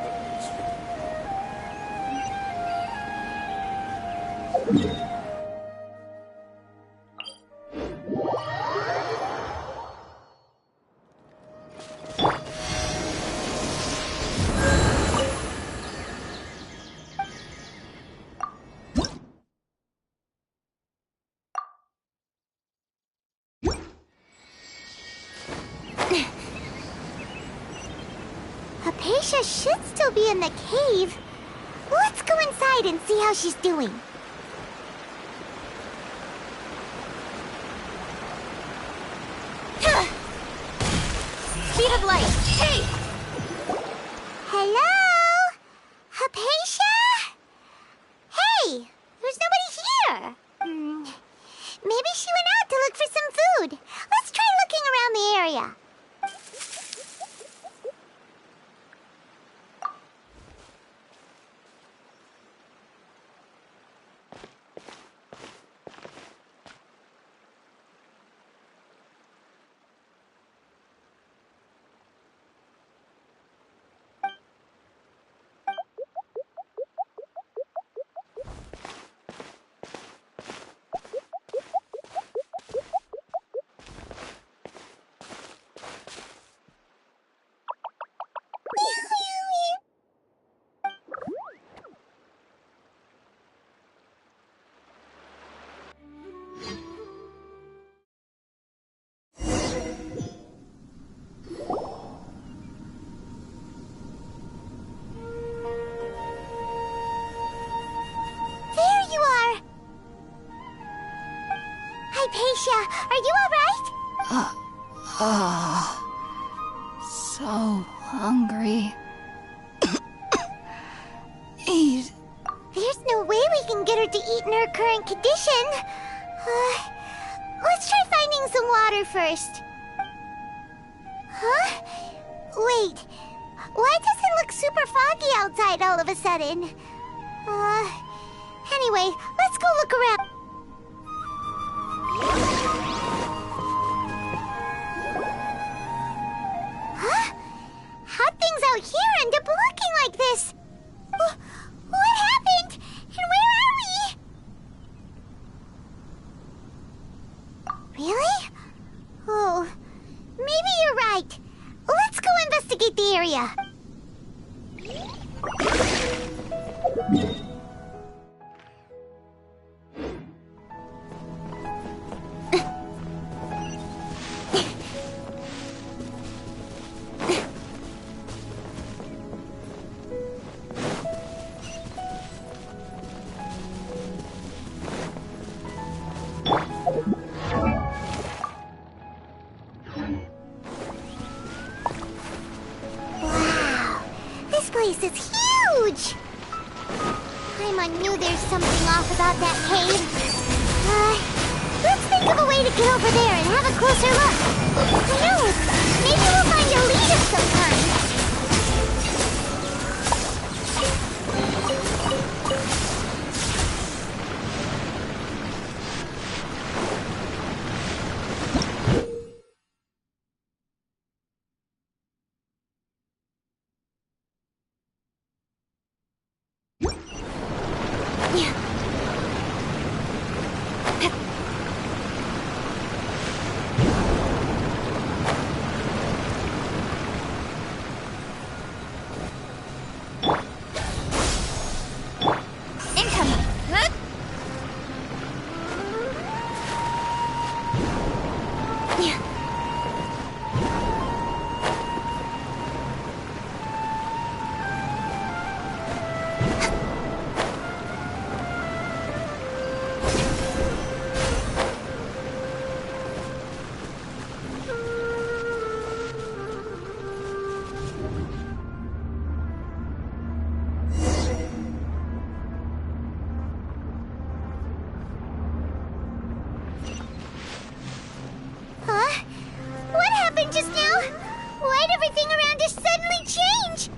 Hypatia should still be in the cave. Let's go inside and see how she's doing. Speed of light! Hey! Hello? Hypatia? Hey! There's nobody here! Maybe she went out to look for some food. Let's try looking around the area. Hypatia, are you alright? So hungry. Eat. There's no way we can get her to eat in her current condition. Let's try finding some water first. Huh? Wait, why does it look super foggy outside all of a sudden? Anyway, let's go look around. Huh? How'd things out here end up looking like this? What happened? And where are we? Really? Oh, maybe you're right. Let's go investigate the area. This is huge! Paimon knew there's something off about that cave. Let's think of a way to get over there and have a closer look. Who knows? Maybe we'll find a lead of some kind. What happened just now? Why'd everything around us suddenly change?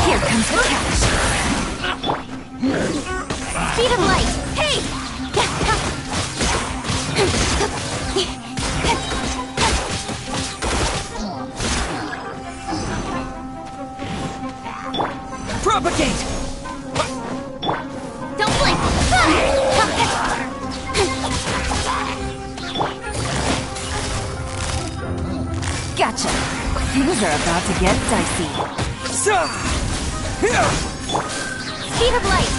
Here comes the catch. Speed of light! Hey! Propagate! Don't blink! Gotcha. Things are about to get dicey. Speed of light!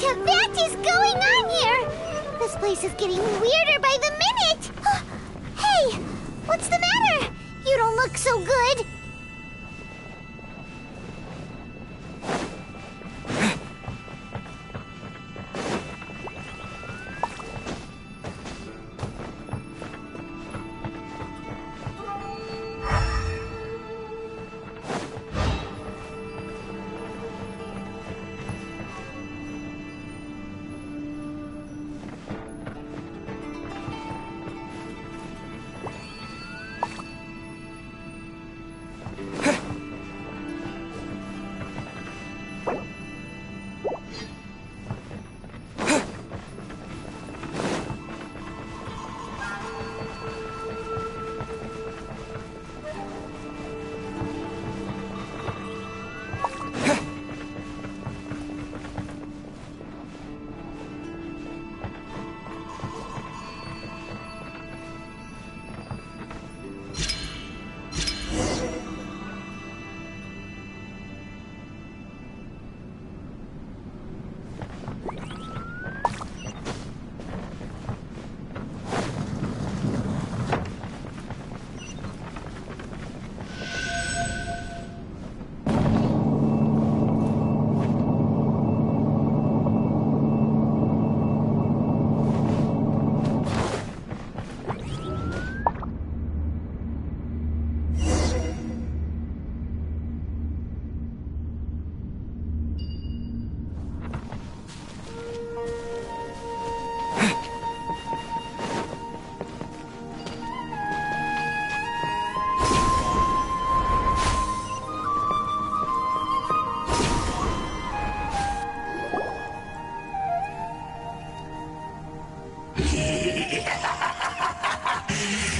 What is going on here? This place is getting weirder by the minute. Hey, what's the matter? You don't look so good.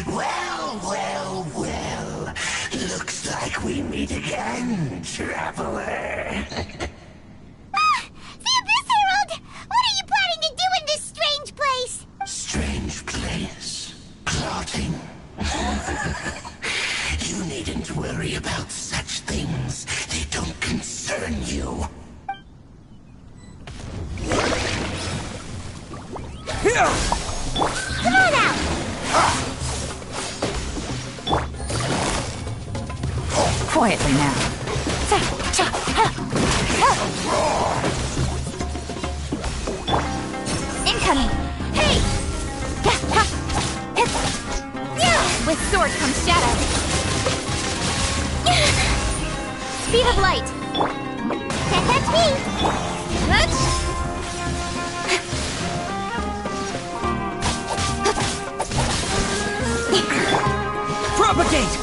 Well. Looks like we meet again, traveler. The Abyss Herald! What are you planning to do in this strange place? Strange place. Plotting. You needn't worry about such things. They don't concern you. Here! Come on out! Quietly now. Incoming! Hey! With sword comes shadow. Speed of light. Can't touch me! Propagate!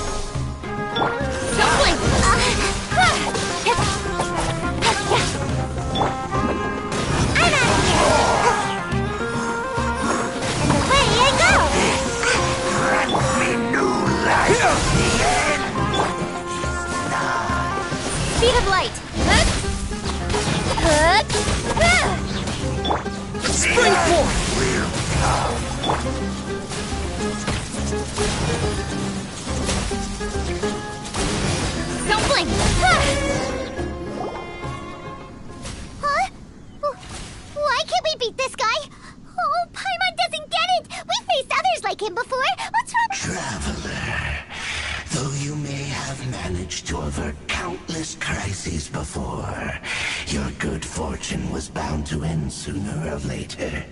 Don't blink! I'm out of here! And away I go! Grant me new life. Speed of light. Spring forth! Don't blink! Huh? Why can't we beat this guy? Oh, Paimon doesn't get it! We faced others like him before! What's wrong? Traveler, though you may have managed to avert countless crises before, your good fortune was bound to end sooner or later.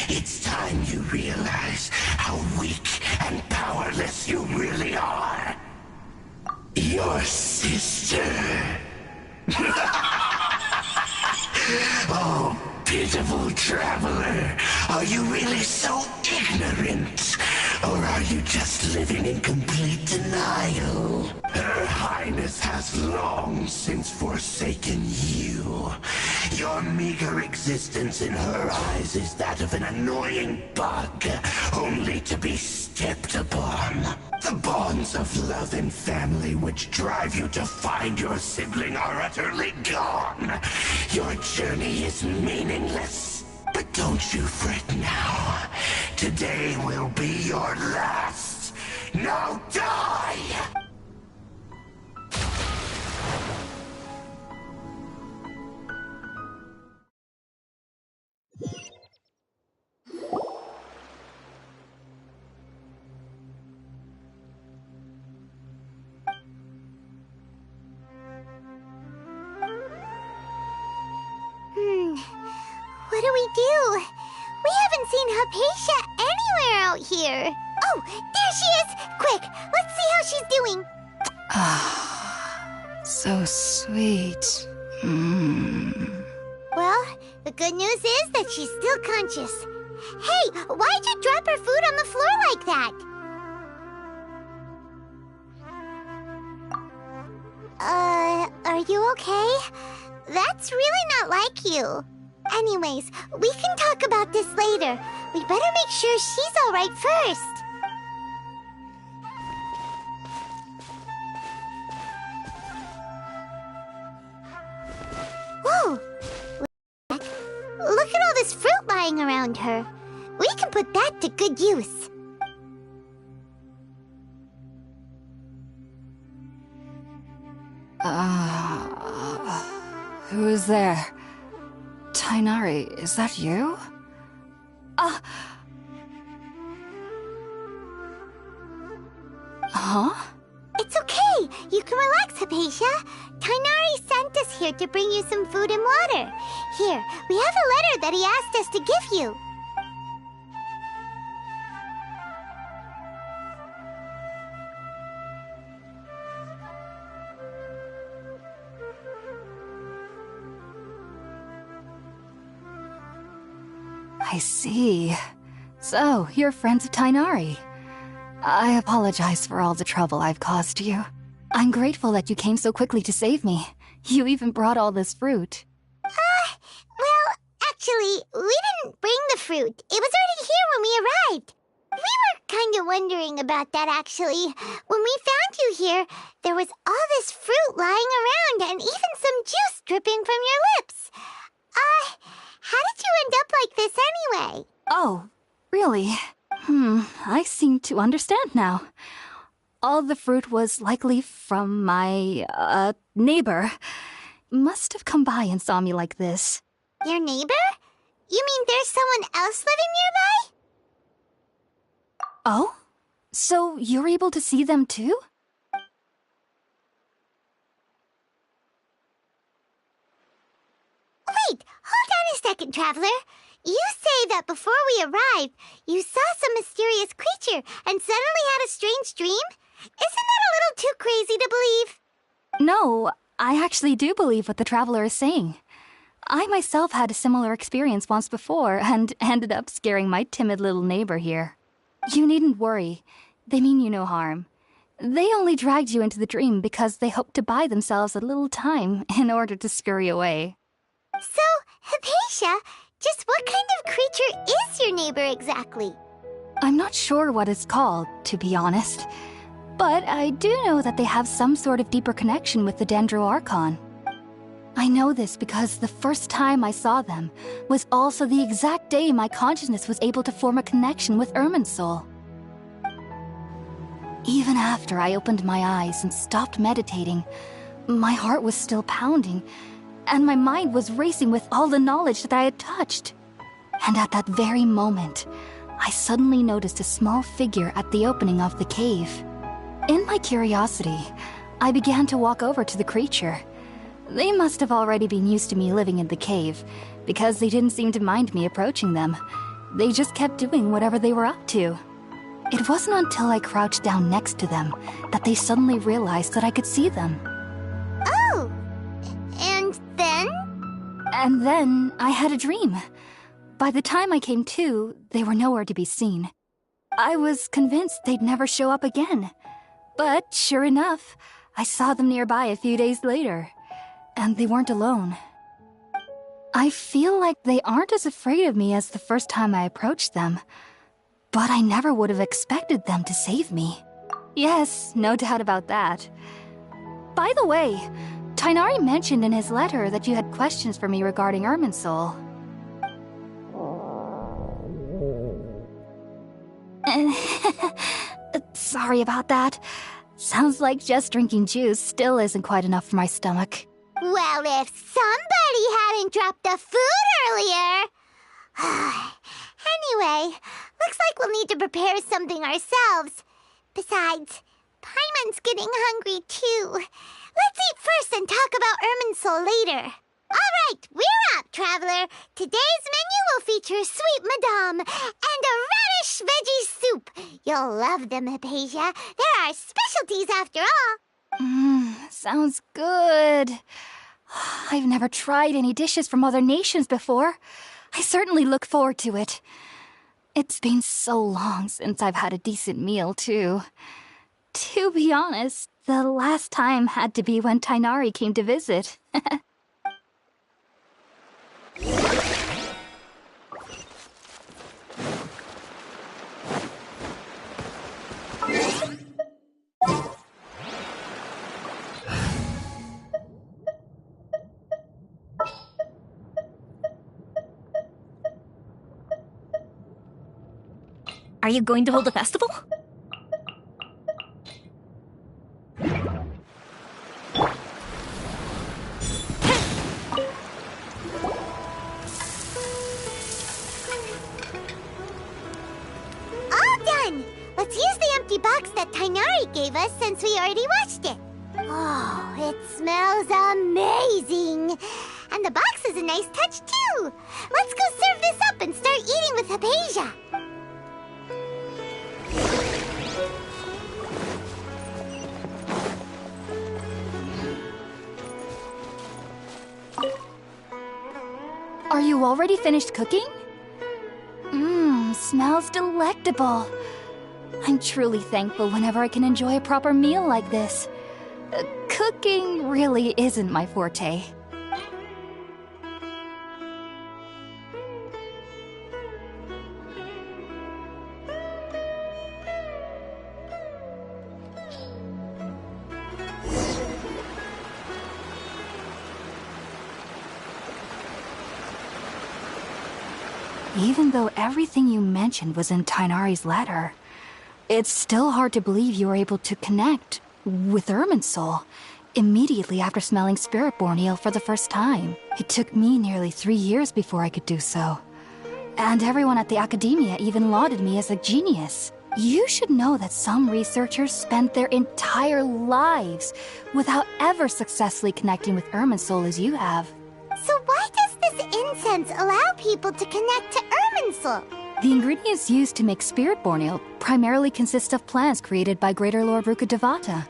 It's time you realize how weak and powerless you really are. Your sister. Oh, pitiful traveler. Are you really so ignorant? Or are you just living in complete denial? Her Highness has long since forsaken you. Your meager existence in her eyes is that of an annoying bug, only to be stepped upon. The bonds of love and family which drive you to find your sibling are utterly gone. Your journey is meaningless. But don't you fret now. Today will be your last. Now die! What do we do? We haven't seen Hypatia anywhere out here. Oh, there she is! Quick, let's see how she's doing. So sweet. Well, the good news is that she's still conscious. Hey, why'd you drop her food on the floor like that? Are you okay? That's really not like you. Anyways, we can talk about this later. We better make sure she's alright first. Whoa! Look at all this fruit lying around her. We can put that to good use. Who is there? Tainari, is that you? Huh? It's okay. You can relax, Hypatia. Tainari sent us here to bring you some food and water. Here, we have a letter that he asked us to give you. I see. So, you're friends of Tainari. I apologize for all the trouble I've caused you. I'm grateful that you came so quickly to save me. You even brought all this fruit. Well, actually, we didn't bring the fruit. It was already here when we arrived. We were kind of wondering about that, actually. When we found you here, there was all this fruit lying around and even some juice dripping from your lips. How did you end up like this anyway? Oh, really? I seem to understand now. All the fruit was likely from my, neighbor. Must have come by and saw me like this. Your neighbor? You mean there's someone else living nearby? Oh? So you're able to see them too? Wait, hold on a second, Traveler. You say that before we arrived, you saw some mysterious creature and suddenly had a strange dream? Isn't that a little too crazy to believe? No, I actually do believe what the Traveler is saying. I myself had a similar experience once before and ended up scaring my timid little neighbor here. You needn't worry. They mean you no harm. They only dragged you into the dream because they hoped to buy themselves a little time in order to scurry away. So, Hypatia, just what kind of creature is your neighbor exactly? I'm not sure what it's called, to be honest. But I do know that they have some sort of deeper connection with the Dendro Archon. I know this because the first time I saw them was also the exact day my consciousness was able to form a connection with Irminsul. Even after I opened my eyes and stopped meditating, my heart was still pounding, and my mind was racing with all the knowledge that I had touched. And at that very moment, I suddenly noticed a small figure at the opening of the cave. In my curiosity, I began to walk over to the creature. They must have already been used to me living in the cave, because they didn't seem to mind me approaching them. They just kept doing whatever they were up to. It wasn't until I crouched down next to them that they suddenly realized that I could see them. Oh! And then? And then I had a dream. By the time I came to, they were nowhere to be seen. I was convinced they'd never show up again. But sure enough, I saw them nearby a few days later. And they weren't alone. I feel like they aren't as afraid of me as the first time I approached them. But I never would have expected them to save me. Yes, no doubt about that. By the way, Tainari mentioned in his letter that you had questions for me regarding Irminsul. Sorry about that. Sounds like just drinking juice still isn't quite enough for my stomach. Well, if somebody hadn't dropped the food earlier... Anyway, looks like we'll need to prepare something ourselves. Besides, Paimon's getting hungry too. Let's eat first and talk about Irminsul later. All right, we're up! Traveler. Today's menu will feature sweet madame and a radish veggie soup. You'll love them, Hypatia. They're our specialties after all. Sounds good. I've never tried any dishes from other nations before. I certainly look forward to it. It's been so long since I've had a decent meal, too. To be honest, the last time had to be when Tainari came to visit. Are you going to hold a festival? Let's use the empty box that Tainari gave us since we already washed it. Oh, it smells amazing. And the box is a nice touch, too. Let's go serve this up and start eating with Hypatia. Are you already finished cooking? Smells delectable. I'm truly thankful whenever I can enjoy a proper meal like this. Cooking really isn't my forte. Even though everything you mentioned was in Tainari's letter, it's still hard to believe you were able to connect with Irminsul immediately after smelling Spiritborn Ale for the first time. It took me nearly 3 years before I could do so. And everyone at the Academia even lauded me as a genius. You should know that some researchers spent their entire lives without ever successfully connecting with Irminsul as you have. So why does this incense allow people to connect to Irminsul? The ingredients used to make Spiritborn Ale primarily consist of plants created by Greater Lord Rukkhadevata.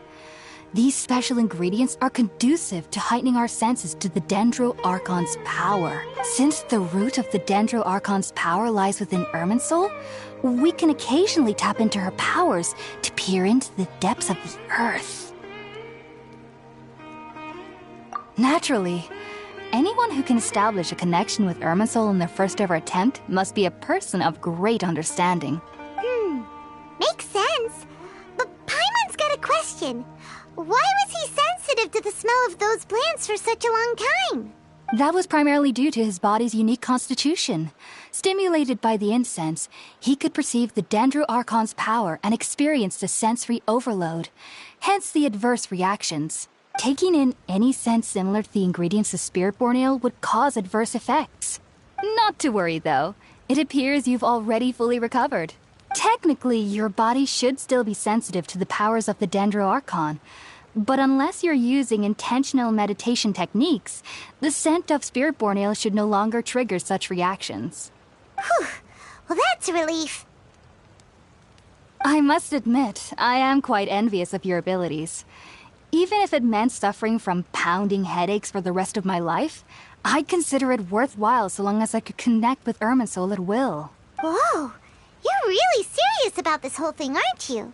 These special ingredients are conducive to heightening our senses to the Dendro Archon's power. Since the root of the Dendro Archon's power lies within Irminsul, we can occasionally tap into her powers to peer into the depths of the earth. Naturally, anyone who can establish a connection with Irminsul in their first ever attempt must be a person of great understanding. Makes sense. But Paimon's got a question. Why was he sensitive to the smell of those plants for such a long time? That was primarily due to his body's unique constitution. Stimulated by the incense, he could perceive the Dendro Archon's power and experienced a sensory overload, hence the adverse reactions. Taking in any scent similar to the ingredients of Spiritborn Ale would cause adverse effects. Not to worry, though. It appears you've already fully recovered. Technically, your body should still be sensitive to the powers of the Dendro Archon, but unless you're using intentional meditation techniques, the scent of Spiritborn Ale should no longer trigger such reactions. Whew. Well, that's a relief. I must admit, I am quite envious of your abilities. Even if it meant suffering from pounding headaches for the rest of my life, I'd consider it worthwhile so long as I could connect with Irminsul at will. Whoa! You're really serious about this whole thing, aren't you?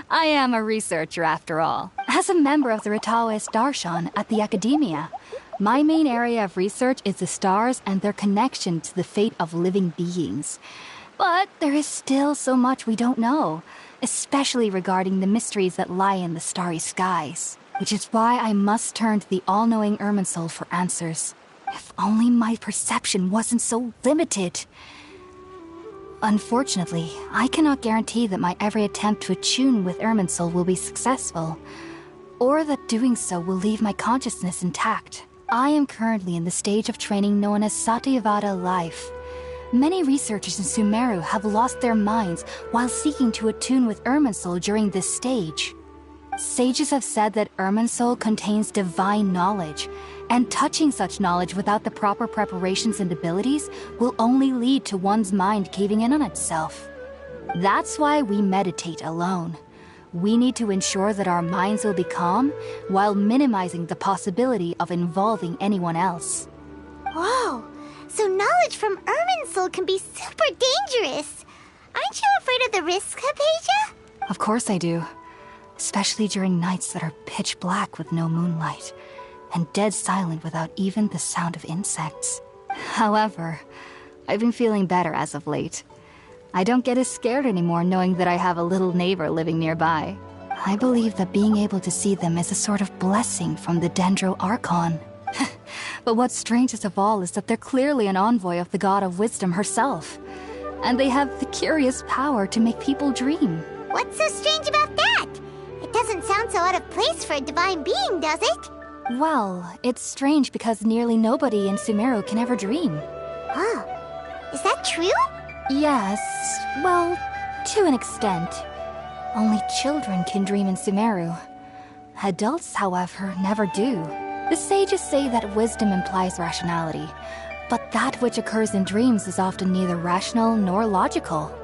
I am a researcher, after all. As a member of the Ritaoist Darshan at the Academia, my main area of research is the stars and their connection to the fate of living beings. But there is still so much we don't know, especially regarding the mysteries that lie in the starry skies. Which is why I must turn to the all-knowing Irminsul for answers. If only my perception wasn't so limited. Unfortunately, I cannot guarantee that my every attempt to attune with Irminsul will be successful, or that doing so will leave my consciousness intact. I am currently in the stage of training known as Satyavada life. Many researchers in Sumeru have lost their minds while seeking to attune with Irminsul during this stage. Sages have said that Irminsul contains divine knowledge, and touching such knowledge without the proper preparations and abilities will only lead to one's mind caving in on itself. That's why we meditate alone. We need to ensure that our minds will be calm while minimizing the possibility of involving anyone else. Whoa! So knowledge from Irminsul can be super dangerous! Aren't you afraid of the risks, Hypatia? Of course I do. Especially during nights that are pitch black with no moonlight, and dead silent without even the sound of insects. However, I've been feeling better as of late. I don't get as scared anymore knowing that I have a little neighbor living nearby. I believe that being able to see them is a sort of blessing from the Dendro Archon. But what's strangest of all is that they're clearly an envoy of the God of Wisdom herself. And they have the curious power to make people dream. What's so strange about that? It doesn't sound so out of place for a divine being, does it? Well, it's strange because nearly nobody in Sumeru can ever dream. Oh, is that true? Yes, well, to an extent. Only children can dream in Sumeru. Adults, however, never do. The sages say that wisdom implies rationality, but that which occurs in dreams is often neither rational nor logical.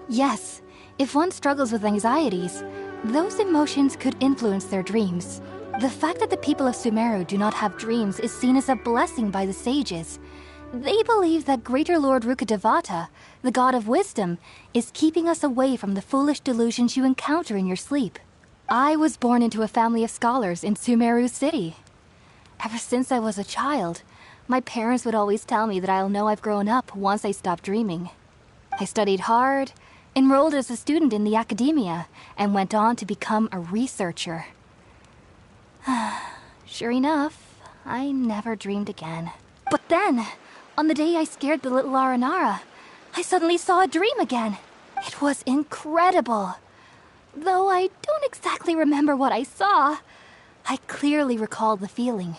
Yes, if one struggles with anxieties, those emotions could influence their dreams. The fact that the people of Sumeru do not have dreams is seen as a blessing by the sages. They believe that Greater Lord Rukkhadevata, the God of Wisdom, is keeping us away from the foolish delusions you encounter in your sleep. I was born into a family of scholars in Sumeru City. Ever since I was a child, my parents would always tell me that I'll know I've grown up once I stop dreaming. I studied hard, enrolled as a student in the academia, and went on to become a researcher. Sure enough, I never dreamed again. But then, on the day I scared the little Aranara, I suddenly saw a dream again. It was incredible. Though I don't exactly remember what I saw, I clearly recall the feeling.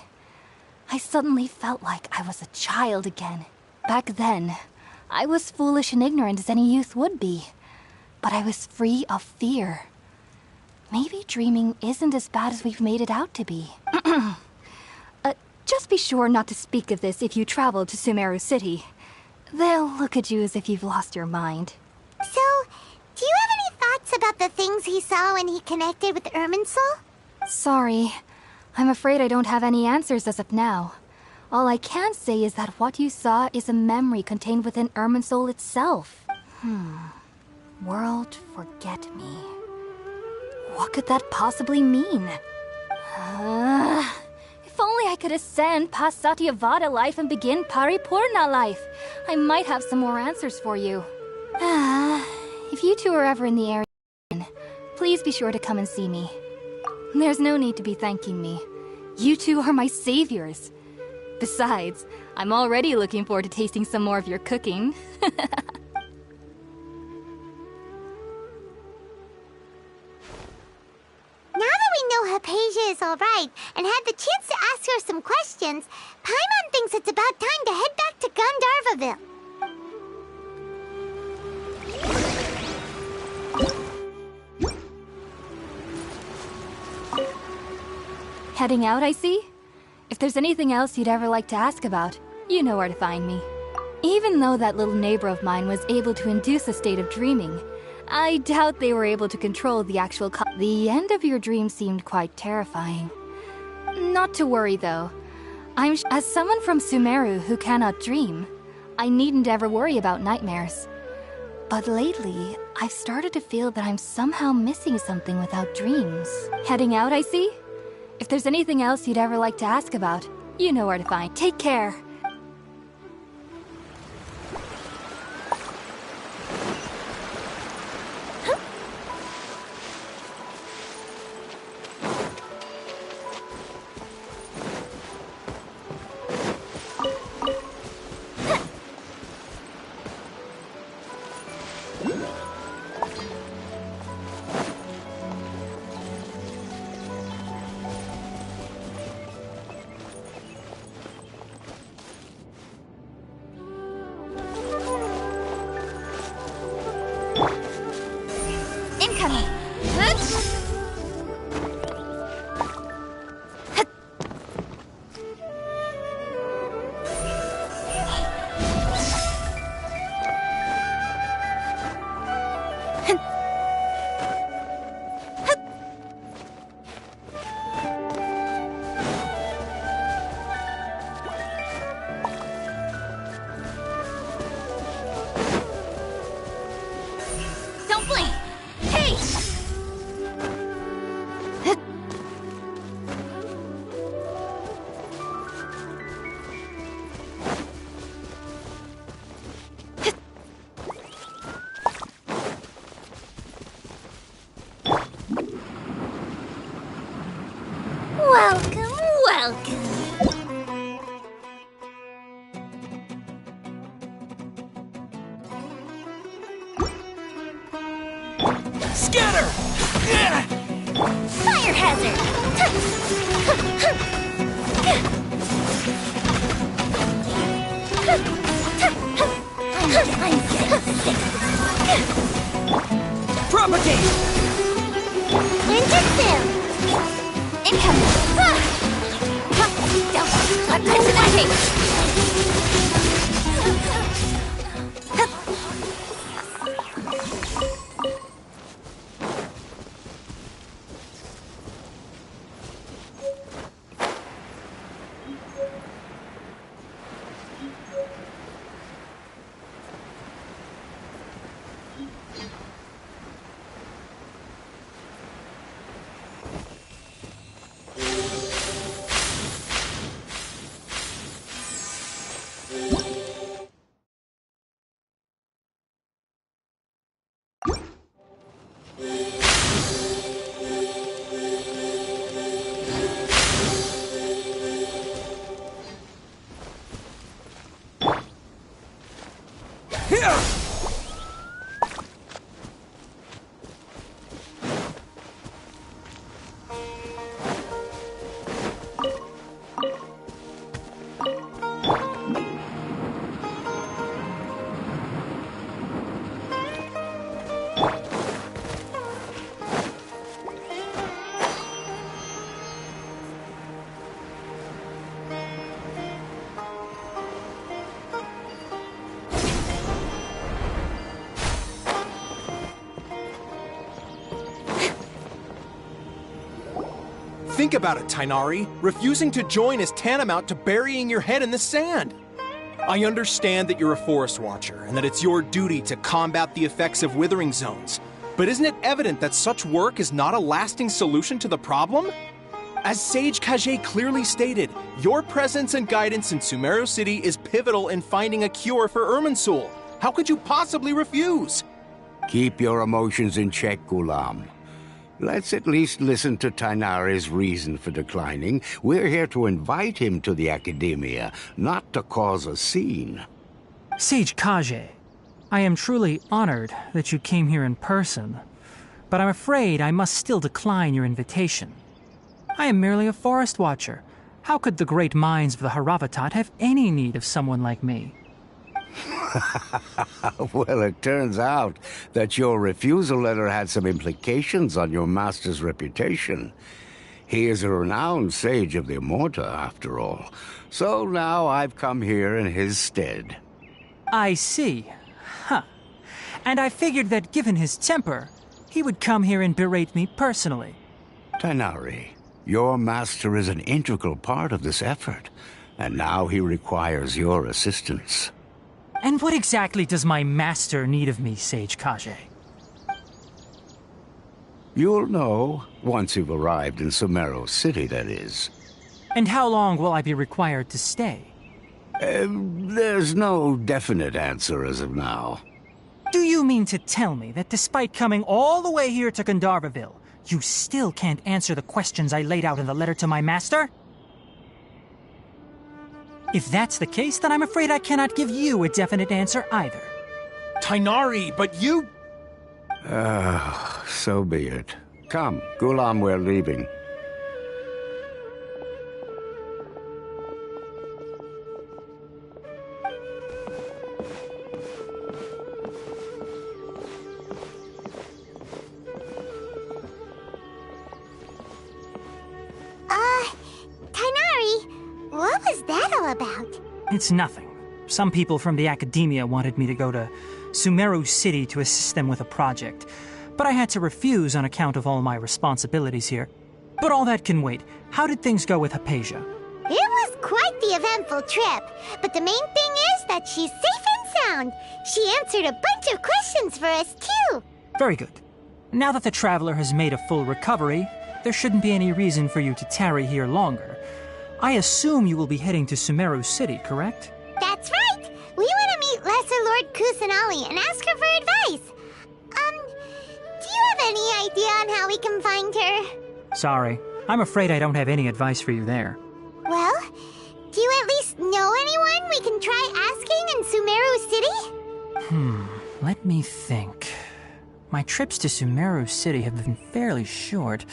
I suddenly felt like I was a child again. Back then, I was foolish and ignorant as any youth would be. But I was free of fear. Maybe dreaming isn't as bad as we've made it out to be. Just be sure not to speak of this if you travel to Sumeru City. They'll look at you as if you've lost your mind. So, do you have any thoughts about the things he saw when he connected with Irminsul? Sorry. I'm afraid I don't have any answers as of now. All I can say is that what you saw is a memory contained within Irminsul itself. World Forget Me. What could that possibly mean? If only I could ascend past Satyavada life and begin Paripurna life. I might have some more answers for you. If you two are ever in the area, please be sure to come and see me. There's no need to be thanking me. You two are my saviors. Besides, I'm already looking forward to tasting some more of your cooking. Now that we know Hypatia is alright and had the chance to ask her some questions, Paimon thinks it's about time to head back to Gandharvaville. Heading out, I see? If there's anything else you'd ever like to ask about, you know where to find me. Even though that little neighbor of mine was able to induce a state of dreaming, I doubt they were able to control the actual The end of your dream seemed quite terrifying. Not to worry, though. As someone from Sumeru who cannot dream, I needn't ever worry about nightmares. But lately, I've started to feel that I'm somehow missing something without dreams. Heading out, I see? If there's anything else you'd ever like to ask about, you know where to find. Take care. Welcome, welcome. Scatter! Fire hazard! I'm getting sick. Propagate! Ninjutsu! Incoming! Don't I'm touching that thing! Here! Think about it, Tainari. Refusing to join is tantamount to burying your head in the sand. I understand that you're a forest watcher and that it's your duty to combat the effects of withering zones. But isn't it evident that such work is not a lasting solution to the problem? As Sage Kage clearly stated, your presence and guidance in Sumeru City is pivotal in finding a cure for Irminsul. How could you possibly refuse? Keep your emotions in check, Gulam. Let's at least listen to Tainari's reason for declining. We're here to invite him to the Academia, not to cause a scene. Sage Kage, I am truly honored that you came here in person, but I'm afraid I must still decline your invitation. I am merely a forest watcher. How could the great minds of the Haravatat have any need of someone like me? Well, it turns out that your refusal letter had some implications on your master's reputation. He is a renowned sage of the Immorta, after all. So now I've come here in his stead. I see. Huh. And I figured that given his temper, he would come here and berate me personally. Tainari, your master is an integral part of this effort, and now he requires your assistance. And what exactly does my master need of me, Sage Kage? You'll know once you've arrived in Sumeru City, that is. And how long will I be required to stay? There's no definite answer as of now. Do you mean to tell me that despite coming all the way here to Gandharvaville, you still can't answer the questions I laid out in the letter to my master? If that's the case, then I'm afraid I cannot give you a definite answer either. Tainari, but you... So be it. Come, Gulam, we're leaving. Tainari, what was that all about? It's nothing. Some people from the Academia wanted me to go to Sumeru City to assist them with a project, but I had to refuse on account of all my responsibilities here. But all that can wait. How did things go with Hypatia? It was quite the eventful trip, but the main thing is that she's safe and sound. She answered a bunch of questions for us, too. Very good. Now that the traveler has made a full recovery, there shouldn't be any reason for you to tarry here longer. I assume you will be heading to Sumeru City, correct? That's right! We want to meet Lesser Lord Kusanali and ask her for advice. Do you have any idea on how we can find her? Sorry, I'm afraid I don't have any advice for you there. Well, do you at least know anyone we can try asking in Sumeru City? Let me think. My trips to Sumeru City have been fairly short,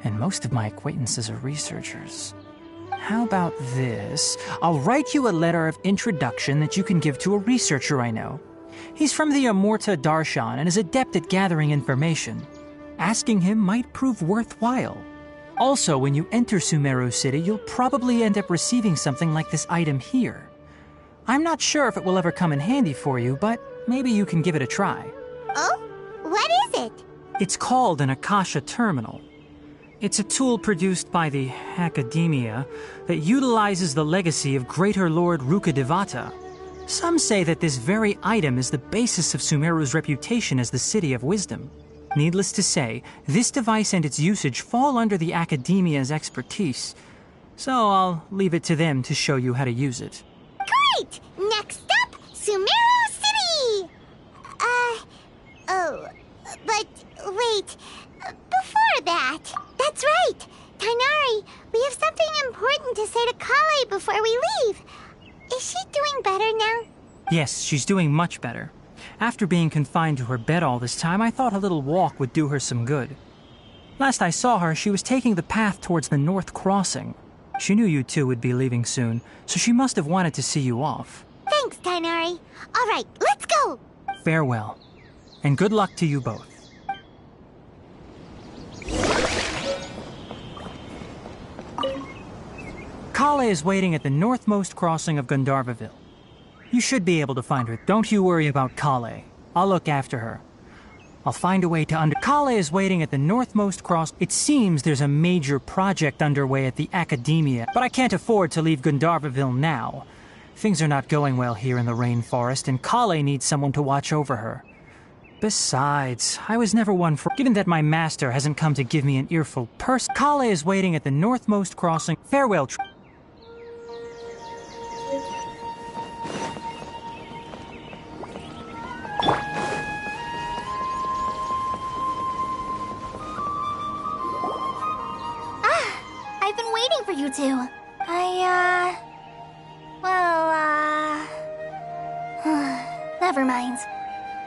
and most of my acquaintances are researchers. How about this? I'll write you a letter of introduction that you can give to a researcher I know. He's from the Amurta Darshan and is adept at gathering information. Asking him might prove worthwhile. Also, when you enter Sumeru City, you'll probably end up receiving something like this item here. I'm not sure if it will ever come in handy for you, but maybe you can give it a try. Oh? What is it? It's called an Akasha Terminal. It's a tool produced by the Academia that utilizes the legacy of Greater Lord Rukkhadevata. Some say that this very item is the basis of Sumeru's reputation as the City of Wisdom. Needless to say, this device and its usage fall under the Academia's expertise, so I'll leave it to them to show you how to use it. Great! Next up, Sumeru City! But wait, before that, that's right! Tainari, we have something important to say to Kale before we leave. Is she doing better now? Yes, she's doing much better. After being confined to her bed all this time, I thought a little walk would do her some good. Last I saw her, she was taking the path towards the North Crossing. She knew you two would be leaving soon, so she must have wanted to see you off. Thanks, Tainari. All right, let's go! Farewell, and good luck to you both. Kale is waiting at the northmost crossing of Gandharvaville. You should be able to find her. Don't you worry about Kale. I'll look after her. I'll find a way to Kale is waiting at the northmost cross. It seems there's a major project underway at the Academia, but I can't afford to leave Gandharvaville now. Things are not going well here in the rainforest, and Kale needs someone to watch over her. Besides, I was never one for... Given that my master hasn't come to give me an earful purse, Kale is waiting at the northmost crossing. Farewell, I've been waiting for you two. Never mind.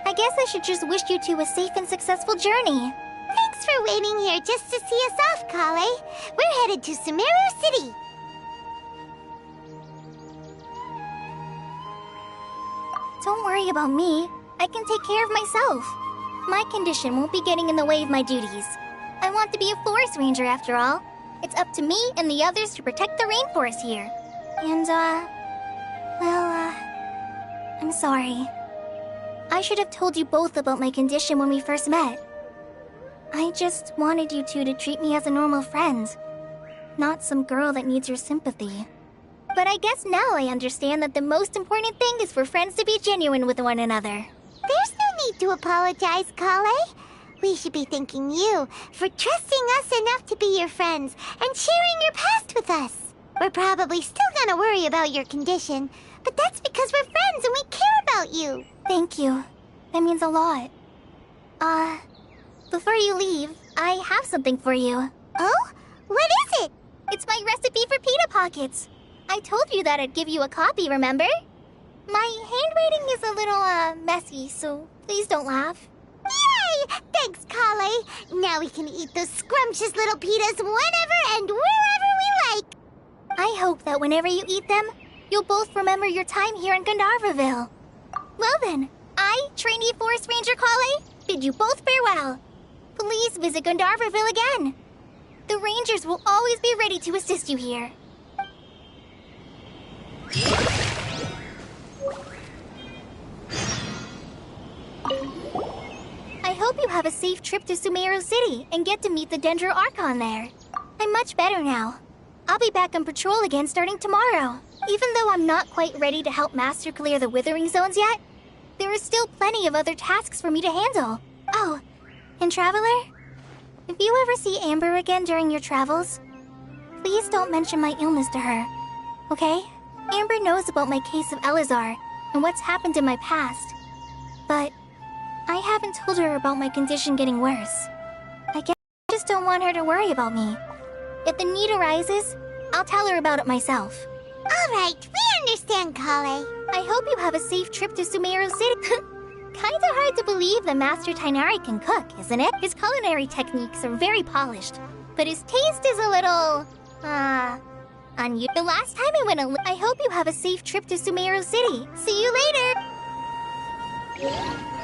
I guess I should just wish you two a safe and successful journey. Thanks for waiting here just to see us off, Kale. We're headed to Sumeru City. Don't worry about me. I can take care of myself. My condition won't be getting in the way of my duties. I want to be a forest ranger after all. It's up to me and the others to protect the rainforest here. And, I'm sorry. I should have told you both about my condition when we first met. I just wanted you two to treat me as a normal friend, not some girl that needs your sympathy. But I guess now I understand that the most important thing is for friends to be genuine with one another. There's no need to apologize, Kale. We should be thanking you for trusting us enough to be your friends and sharing your past with us. We're probably still gonna worry about your condition, but that's because we're friends and we care about you. Thank you. That means a lot. Before you leave, I have something for you. Oh? What is it? It's my recipe for pita pockets. I told you that I'd give you a copy, remember? My handwriting is a little, messy, so please don't laugh. Yay! Thanks, Kale. Now we can eat those scrumptious little pitas whenever and wherever we like. I hope that whenever you eat them, you'll both remember your time here in Gandharvaville. Well then, I, trainee Forest Ranger Kale, bid you both farewell. Please visit Gandharvaville again. The Rangers will always be ready to assist you here. I hope you have a safe trip to Sumeru City and get to meet the Dendro Archon there. I'm much better now. I'll be back on patrol again starting tomorrow. Even though I'm not quite ready to help Master clear the Withering Zones yet, there is still plenty of other tasks for me to handle. Oh, and Traveler, if you ever see Amber again during your travels, please don't mention my illness to her, okay? Amber knows about my case of Elazar and what's happened in my past, but I haven't told her about my condition getting worse. I guess I just don't want her to worry about me. If the need arises, I'll tell her about it myself. Alright, we understand, Kale. I hope you have a safe trip to Sumeru City. Kinda hard to believe the Master Tighnari can cook, isn't it? His culinary techniques are very polished, but his taste is a little, unusual. The last time I went I hope you have a safe trip to Sumeru City. See you later!